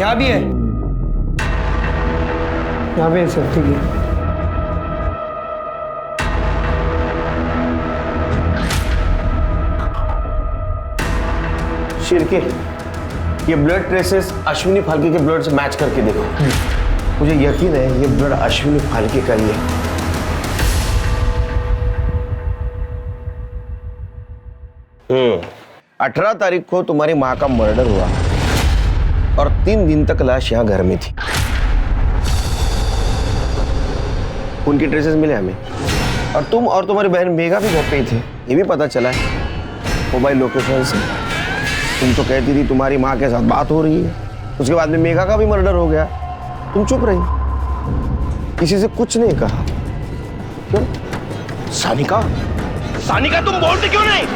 यहाँ भी है। यहाँ भी है सर, ठीक है। शिर्के, ये ब्लड ट्रेसेस अश्विनी फाल्के के ब्लड से मैच करके देखो। मुझे यकीन है ये ब्लड अश्विनी फाल्के का ही है। 18 तारीख को तुम्हारी माँ का मर्डर हुआ और 3 दिन तक लाश यहाँ घर में थी। उनके ट्रेसेस मिले हमें और तुम और तुम्हारी बहन मेघा भी घर पे ही थे, ये भी पता चला है मोबाइल लोकेशन से। तुम तो कहती थी तुम्हारी माँ के साथ बात हो रही है, उसके बाद में मेघा का भी मर्डर हो गया, तुम चुप रही, किसी से कुछ नहीं कहा। क्यों? सानिका, सानिका तुम बोलते क्यों नहीं?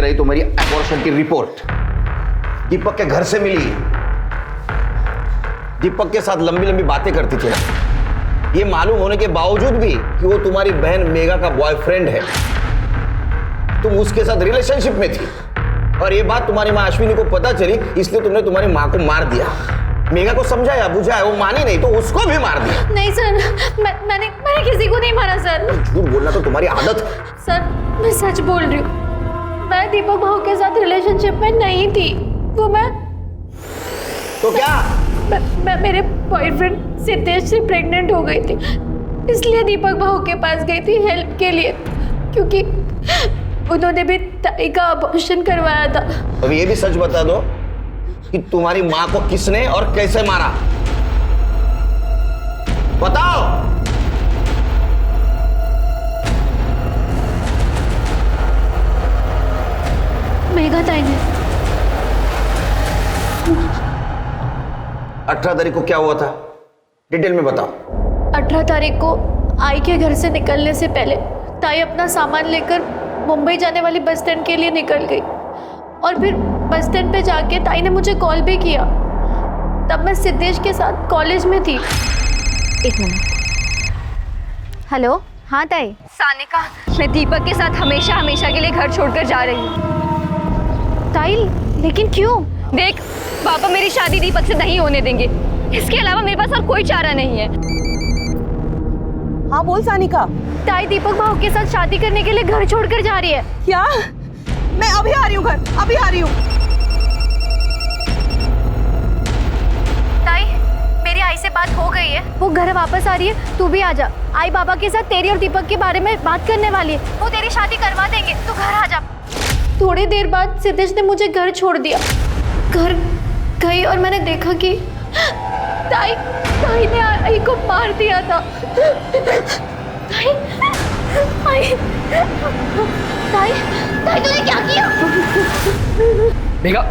ये रही तुम्हारी अबॉर्शन की रिपोर्ट, दीपक के घर से मिली। दीपक के साथ लंबी लंबी बातें करती थी ना, ये मालूम होने के बावजूद भी कि वो तुम्हारी बहन मेघा का बॉयफ्रेंड है, तुम उसके साथ रिलेशनशिप में थी। और ये बात तुम्हारी माँ अश्विनी को पता चली, इसलिए तुमने तुम्हारी माँ को मार दिया। मेघा को समझाया बुझाया, वो मानी नहीं तो उसको भी मार दिया। नहीं सर, मैंने किसी को नहीं मारा सर। झूठ बोलना तो तुम्हारी आदत है। सर मैं सच बोल रही हूँ, मैं दीपक भाऊ के साथ रिलेशनशिप में नहीं थी। वो मैं तो क्या मैं मेरे बॉयफ्रेंड सिद्धेश से प्रेग्नेंट हो गई थी, इसलिए दीपक भाऊ के पास गई थी हेल्प के लिए, क्योंकि उन्होंने भी ताई का अबॉर्शन करवाया था। अब ये भी सच बता दो कि तुम्हारी माँ को किसने और कैसे मारा, बताओ। मेघा ताई ने। 18 तारीख को क्या हुआ था, डिटेल में बताओ। 18 तारीख को आई के घर से निकलने से पहले ताई अपना सामान लेकर मुंबई जाने वाली बस स्टैंड के लिए निकल गई, और फिर बस स्टैंड पे जाके ताई ने मुझे कॉल भी किया। तब मैं सिद्धेश के साथ कॉलेज में थी। एक मिनट। हेलो, हाँ ताई। सानिका, मैं दीपक के साथ हमेशा हमेशा के लिए घर छोड़कर जा रही हूँ। ताई, लेकिन क्यों? देख, पापा मेरी शादी दीपक से नहीं होने देंगे, इसके अलावा मेरे पास और कोई चारा नहीं है। हाँ बोल सानिका। ताई दीपक भाऊ के साथ शादी करने के लिए घर छोड़कर जा रही है। क्या? मैं अभी आ रही हूँ घर, अभी आ रही हूँ। ताई, मेरी आई से बात हो गई है, वो घर वापस आ रही है, तू भी आ जा। आई बाबा के साथ तेरी और दीपक के बारे में बात करने वाली है, वो तेरी शादी करवा देंगे, तू घर आ जा। थोड़ी देर बाद सिद्धेश ने मुझे घर छोड़ दिया। घर गई और मैंने देखा कि ताई ने आई को मार दिया था। ताई तूने क्या किया? मेघा,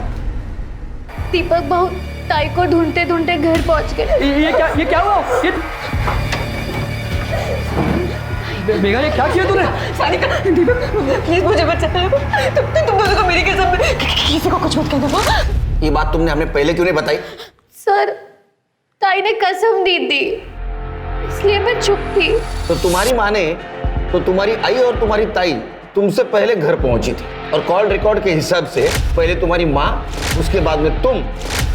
दीपक भाऊ ताई को ढूंढते ढूंढते घर पहुंच गए। ये क्या हुआ? मेघा, ये क्या किया तूने? सानिका, दीपक प्लीज मुझे बचा लो। तुम दोनों को मेरी कसम, किसी को कुछ मत कहना। ये बात तुमने हमें पहले क्यों नहीं बताई? सर, ताई ने कसम दी थी, इसलिए मैं चुप थी। तो तुम्हारी माँ ने तो तुम्हारी आई और तुम्हारी ताई तुमसे पहले घर पहुंची थी, और कॉल रिकॉर्ड के हिसाब से पहले तुम्हारी माँ, उसके बाद में तुम,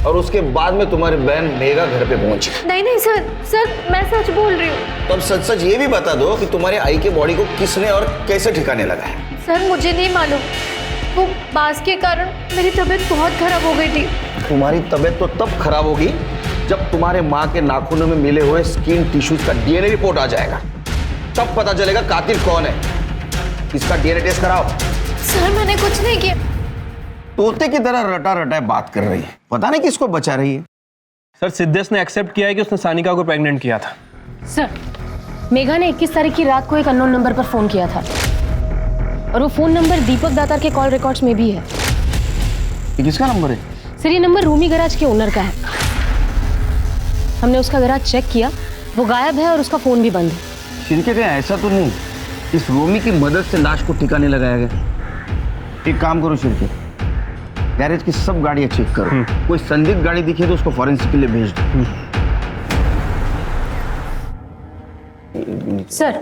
और उसके बाद में तुम्हारी बहन मेघा घर पे पहुंची। नहीं सर, मैं सच बोल रही हूँ। तो अब सच ये भी बता दो कि तुम्हारे आई के बॉडी को किसने और कैसे ठिकाने लगा है। सर मुझे नहीं मालूम, वो बास के कारण मेरी तबीयत बहुत खराब हो गई थी। तुम्हारी तबीयत तो तब खराब होगी जब तुम्हारे माँ के नाखूनों में मिले हुए स्किन टिश्यूज का डीएनए रिपोर्ट आ जाएगा, तब पता चलेगा कातिल कौन है। इसका डीएनए टेस्ट कराओ। सर मैंने कुछ नहीं किया। तोते की तरह रटा रटा बात कर रही है, पता नहीं किसको बचा रही है। सर, सिद्धेश ने एक्सेप्ट किया है कि उसने सानिका को प्रेग्नेंट किया था। सर, मेघा ने 21 तारीख की रात को एक अननोन नंबर पर फोन किया था, और वो फोन नंबर दीपक दातार के कॉल रिकॉर्ड्स में भी है। ये किसका नंबर है? सर, ये नंबर रूमी गैराज के ओनर का है। हमने उसका गैराज चेक किया, वो गायब है और उसका फोन भी बंद है। शिरके क्या ऐसा तो नहीं इस रोमी की मदद से लाश को ठिकाने लगाया गया? एक काम करो शिरके, गैरेज की सब गाड़ियां चेक करो, कोई संदिग्ध गाड़ी दिखे तो उसको फॉरेंसिक के लिए भेज दो। सर,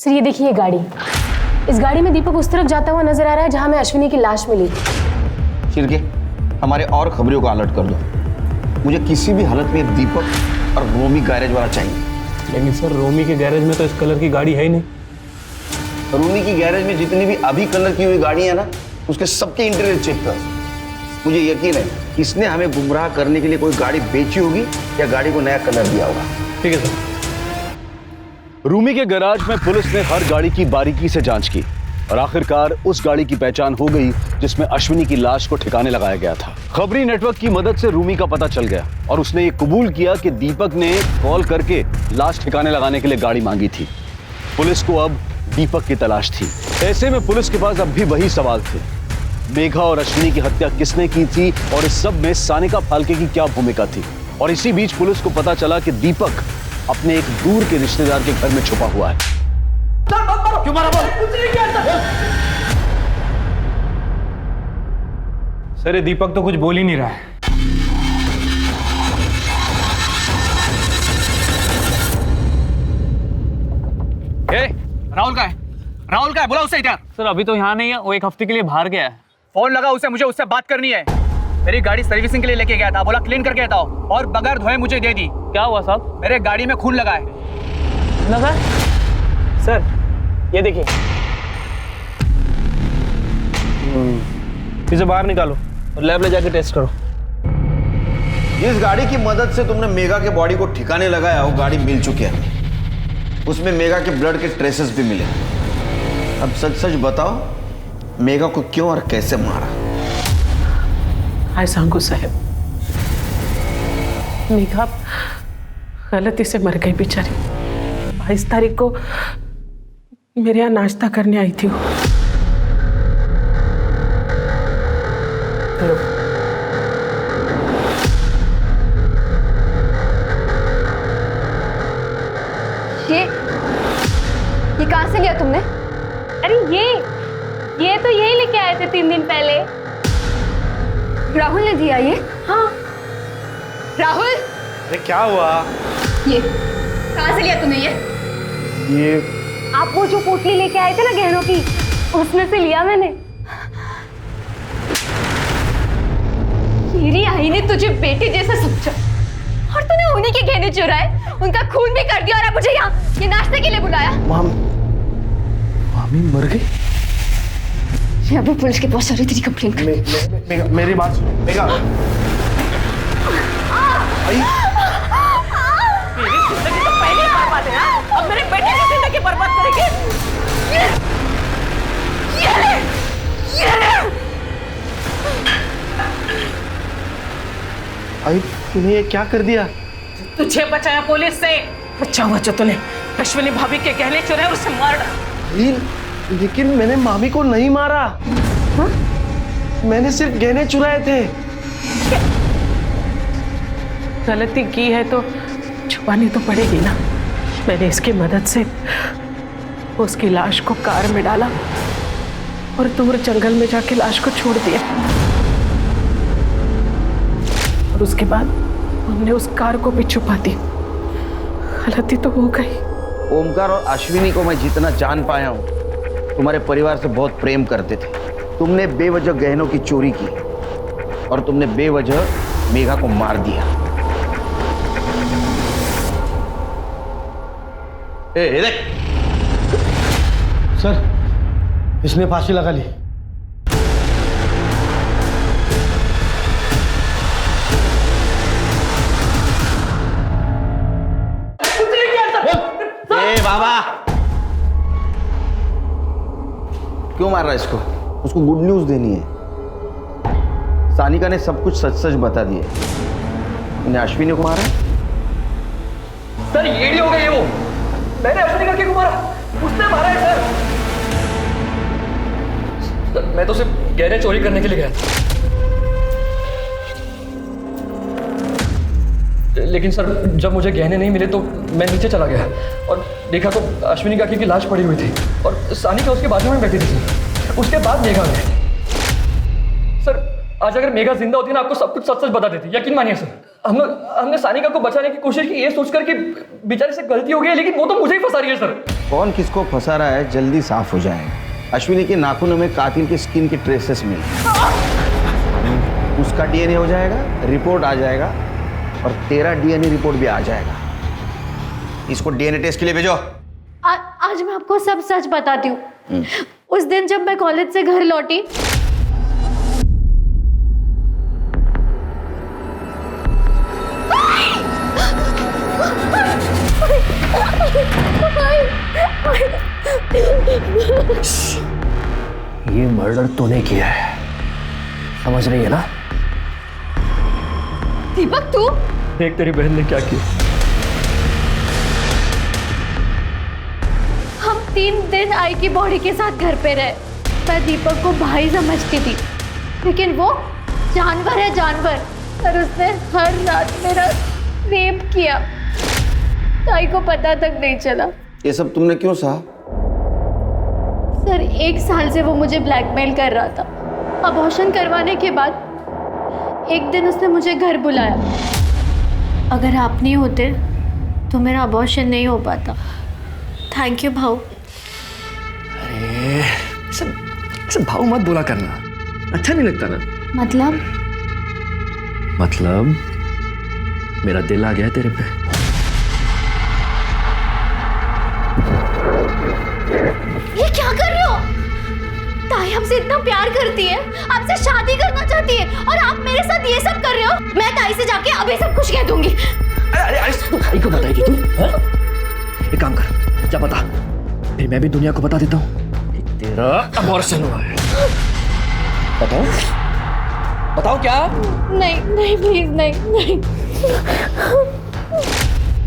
ये देखिए ये गाड़ी, इस गाड़ी में दीपक उस तरफ जाता हुआ नजर आ रहा है जहां में अश्विनी की लाश मिली। शिरके, हमारे और खबरों को अलर्ट कर दो, मुझे किसी भी हालत में दीपक और रोमी गैरेज वाला चाहिए। लेकिन सर, रोमी के गैरेज में तो इस कलर की गाड़ी है ही नहीं। रोमी की गैरेज में जितनी भी अभी कलर की हुई गाड़ी है ना, उसके सबके इंटीरियर चेक कर। मुझे यकीन है इसने हमें गुमराह करने के लिए कोई गाड़ी बेची होगी या गाड़ी को नया कलर दिया होगा। ठीक है सर। रूमी के गैराज में पुलिस ने हर गाड़ी की बारीकी से जांच की, और आखिरकार उस गाड़ी की पहचान हो गई जिसमें अश्विनी की लाश को ठिकाने लगाया गया था। खबरी नेटवर्क की मदद से रूमी का पता चल गया, और उसने ये कबूल किया कि दीपक ने कॉल करके लाश ठिकाने लगाने के लिए गाड़ी मांगी थी। पुलिस को अब दीपक की तलाश थी। ऐसे में पुलिस के पास अब भी वही सवाल थे, मेघा और अश्विनी की हत्या किसने की थी, और इस सब में सानिका फाल्के की क्या भूमिका थी। और इसी बीच पुलिस को पता चला कि दीपक अपने एक दूर के रिश्तेदार के घर में छुपा हुआ है। क्यों मारा? बोल। कुछ नहीं किया था। सर ये दीपक तो कुछ बोल ही नहीं रहा है। राहुल का है? राहुल का है? बोला उसे इधर। सर अभी तो यहाँ नहीं है, वो एक हफ्ते के लिए बाहर गया है। फोन लगा उसे, मुझे उससे बात करनी है। मेरी गाड़ी सर्विसिंग के लिए लेके गया था, बोला क्लीन करके आता हूँ, और बगैर धोए मुझे दे दी। क्या हुआ साहब? मेरे गाड़ी में खून लगा है। लगा? सर ये देखिए। इसे बाहर निकालो और लैब ले जाके टेस्ट करो। जिस गाड़ी की मदद से तुमने मेगा के बॉडी को ठिकाने लगाया वो गाड़ी मिल चुकी है। उसमें मेगा के ब्लड के ट्रेसेस भी मिले। अब सच सच बताओ, मेगा को क्यों और कैसे मारा? हाय सांगू साहब, मेघा गलती से मर गई बेचारी। 22 तारीख को मेरे यहाँ नाश्ता करने आई थी वो। ये कहाँ से लिया तुमने? अरे ये तो यही लेके आए थे 3 दिन पहले। राहुल ने दिया ये? हाँ। राहुल, अरे क्या हुआ? ये कहाँ से लिया तूने ये? आप वो जो पोटली लेके आए थे ना गहनों की, उसमें से लिया मैंने। मेरी आई ने तुझे बेटे जैसा समझा और तूने उन्हीं के गहने चुराए, उनका खून भी कर दिया, और अब मुझे यहाँ ये नाश्ते के लिए बुलाया। मामी मर गई? मैं अभी पुलिस के पास आ रही, तेरी कंप्लेन कर। मेरी बात सुनो मेगा। मेरी जिंदगी तो पहले ही बर्बाद है ना, अब मेरे बेटे की जिंदगी बर्बाद करेंगे। आई तूने ये क्या कर दिया? तुझे बचाया पुलिस से। बचा हुआ जो तूने अश्विनी भाभी के गहने चुराए और उसे मार डाला। लेकिन मैंने मामी को नहीं मारा। हा? मैंने सिर्फ गहने चुराए थे। गलती की है तो छुपानी तो पड़ेगी ना। मैंने इसकी मदद से उसकी लाश को कार में डाला और दूर जंगल में जाके लाश को छोड़ दिया, और उसके बाद हमने उस कार को भी छुपा दी। गलती तो हो गई। ओमकार और अश्विनी को मैं जितना जान पाया हूँ, तुम्हारे परिवार से बहुत प्रेम करते थे। तुमने बेवजह गहनों की चोरी की और तुमने बेवजह मेघा को मार दिया। देख सर, इसने फांसी लगा ली। बाबा क्यों मार रहा है इसको? उसको गुड न्यूज देनी है। सानिका ने सब कुछ सच सच बता दिए। उन्हें अश्विनी को मारा। सर ये नहीं हो गई, वो मैंने अश्विनी काकी को मारा, उसने मारा है सर। मैं तो सिर्फ गहने चोरी करने के लिए गया था, लेकिन सर जब मुझे गहने नहीं मिले तो मैं नीचे चला गया और देखा तो अश्विनी काकी की लाश पड़ी हुई थी और सानिका उसके बाजू में बैठी थी। उसके बाद मेघा गई। सर आज अगर मेघा जिंदा होती ना, आपको सब कुछ सच सच बता देती, यकीन मानिए सर। हमने सानिका को बचाने की कोशिश की, ये सोचकर कि बेचारे से गलती हो गई, लेकिन वो तो मुझे ही फंसा रही है सर। कौन किसको फंसा रहा है जल्दी साफ हो जाएगा। अश्विनी के नाखूनों में कातिल की स्किन के ट्रेसेस मिले, उसका डीएनए हो जाएगा, रिपोर्ट आ जाएगा और तेरा डीएनए रिपोर्ट भी आ जाएगा। इसको डीएनए टेस्ट के लिए भेजो। आज मैं आपको सब सच बताती हूँ। उस दिन जब मैं कॉलेज से घर लौटी, ये मर्डर तूने किया है, समझ रही है ना? दीपक तू? देख तेरी बहन ने क्या किया। हम 3 दिन आई की बॉडी के साथ घर पे रहे। मैं दीपक को भाई समझती थी, लेकिन वो जानवर है, जानवर। और उसने हर रात मेरा रेप किया, ताई को पता तक नहीं चला। ये सब तुमने क्यों सहा? सर 1 साल से वो मुझे ब्लैकमेल कर रहा था। अबॉर्शन करवाने के बाद एक दिन उसने मुझे घर बुलाया। अगर आप नहीं होते तो मेरा अबॉर्शन नहीं हो पाता। थैंक यू भाऊ। अरे सब भाव मत बोला करना, अच्छा नहीं लगता ना। मतलब मेरा दिल आ गया है तेरे पे। ये क्या कर रहे हो? ताई हमसे इतना प्यार करती है, आपसे शादी करना चाहती है, और आप मेरे साथ ये सब कर रहे हो। मैं ताई से जाके अभी सब कुछ कह दूंगी। अरे तू ताई को बताएगी तू? एक काम कर, जा बता, फिर मैं भी दुनिया को बता देता हूँ कि तेरा अबॉर्शन हुआ है। बताओ क्या? नहीं प्लीज नहीं।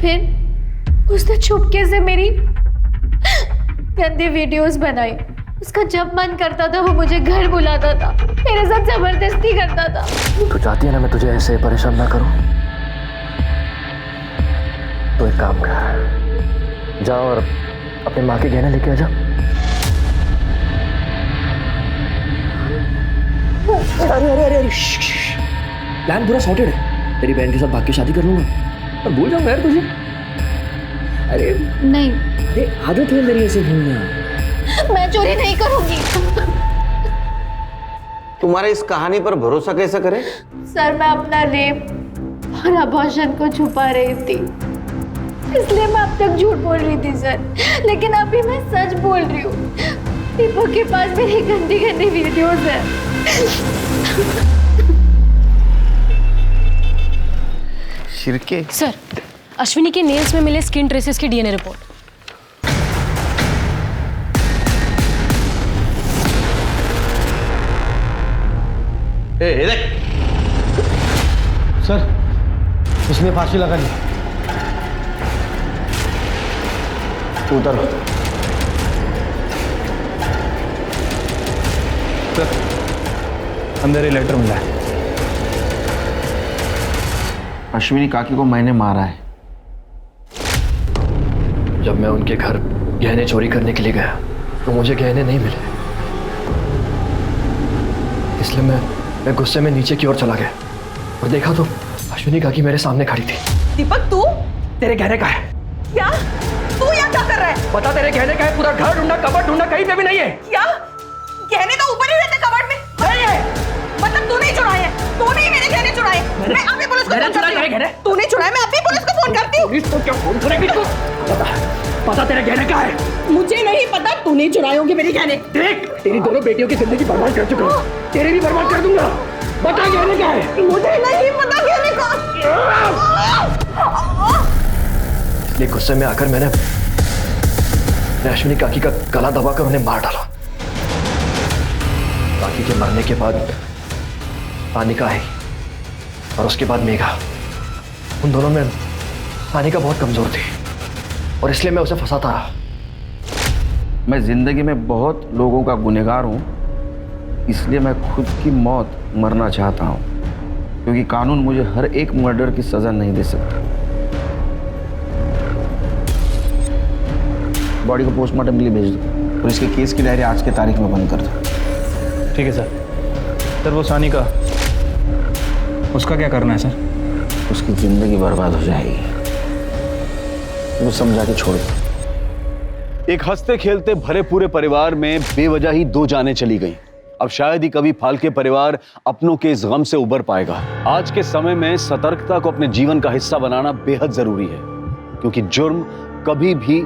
फिर उसने चुपके से मेरी गंदी वीडियोस बनाई। उसका जब मन करता था वो मुझे घर बुलाता था, मेरे साथ जबरदस्ती करता था। तू चाहती है ना मैं तुझे ऐसे परेशान ना करूं? तो एक काम कर, जा और अपने माँ के गहने लेके आ जा। अरे प्लान पूरा सॉर्टेड है। तेरी बहन के साथ भाग के शादी कर लूंगा और भूल जाऊंगा यार तुझे। अरे नहीं, अरे आदत है मेरी ऐसे भूलना। मैं चोरी नहीं करूंगी। तुम्हारे इस कहानी पर भरोसा कैसे करें? सर, मैं अपना रेप और अबॉर्शन को छुपा रही थी, इसलिए मैं अब तक झूठ बोल रही थी सर। लेकिन अभी मैं सच बोल रही हूँ। दीपक के पास मेरी गंदी वीडियोस है। शिरके सर, अश्विनी के नेल्स में मिले स्किन ट्रेसेस की डीएनए रिपोर्ट। सर, इसने फांसी लगा ली। उतर। अंदर ही लेटर मिला है। अश्विनी काकी को मैंने मारा है। जब मैं उनके घर गहने चोरी करने के लिए गया तो मुझे गहने नहीं मिले, इसलिए मैं गुस्से में नीचे की ओर चला गया और देखा तो अश्विनी काकी मेरे सामने खड़ी थी। दीपक, तू? तेरे गहने का है। क्या? तू यहाँ क्या कर रहा है? बता, तेरे गहने का है। पूरा घर ढूंढा, कबर्ड ढूंढा, कहीं पे भी नहीं है। क्या? गहने तो ऊपर ही रहते कबर्ड में। नहीं है। मतलब तूने ही चुराए हैं? तूने ही मेरे गहने चुराए? मैं अभी पुलिस को फोन करती हूँ। तूने चुराए? मैं अभी पुलिस को फोन करती हूँ। पुलिस को क्या फोन करेगी तू? पता तेरे गहने का है। मुझे नहीं पता, तूने चुराए होंगे मेरे गहने। देख, तेरी दोनों बेटियों की जिंदगी बर्बाद कर चुका हूँ, तेरे भी बर्बाद कर दूंगा। बता गहने का है। मुझे नहीं पता गहने का। इसलिए गुस्से में आकर मैंने अश्विनी काकी का गला दबाकर उन्हें मार डाला। काकी के मरने के बाद सानिका आई और उसके बाद मेघा। उन दोनों में सानिका बहुत कमजोर थी और इसलिए मैं उसे फंसाता रहा। मैं जिंदगी में बहुत लोगों का गुनहगार हूँ, इसलिए मैं खुद की मौत मरना चाहता हूँ, क्योंकि कानून मुझे हर एक मर्डर की सजा नहीं दे सकता। बॉडी को पोस्टमार्टम के लिए भेज दो और इसके केस की डायरी आज के तारीख में बंद कर दो। ठीक है सर। वो सानिका, उसका क्या करना है सर? उसकी जिंदगी बर्बाद हो जाएगी, वो समझा के छोड़ दो। एक हंसते खेलते भरे पूरे परिवार में बेवजह ही दो जानें चली गईं। अब शायद ही कभी फाल्के परिवार अपनों के इस गम से उबर पाएगा। आज के समय में सतर्कता को अपने जीवन का हिस्सा बनाना बेहद जरूरी है, क्योंकि जुर्म कभी भी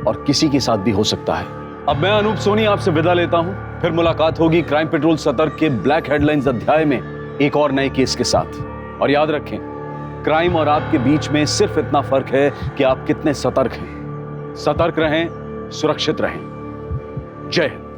और किसी के साथ भी हो सकता है। अब मैं अनूप सोनी आपसे विदा लेता हूं। फिर मुलाकात होगी क्राइम पेट्रोल सतर्क के ब्लैक हेडलाइंस अध्याय में एक और नए केस के साथ। और याद रखें, क्राइम और आपके बीच में सिर्फ इतना फर्क है कि आप कितने सतर्क हैं। सतर्क रहें, सुरक्षित रहें। जय हिंद।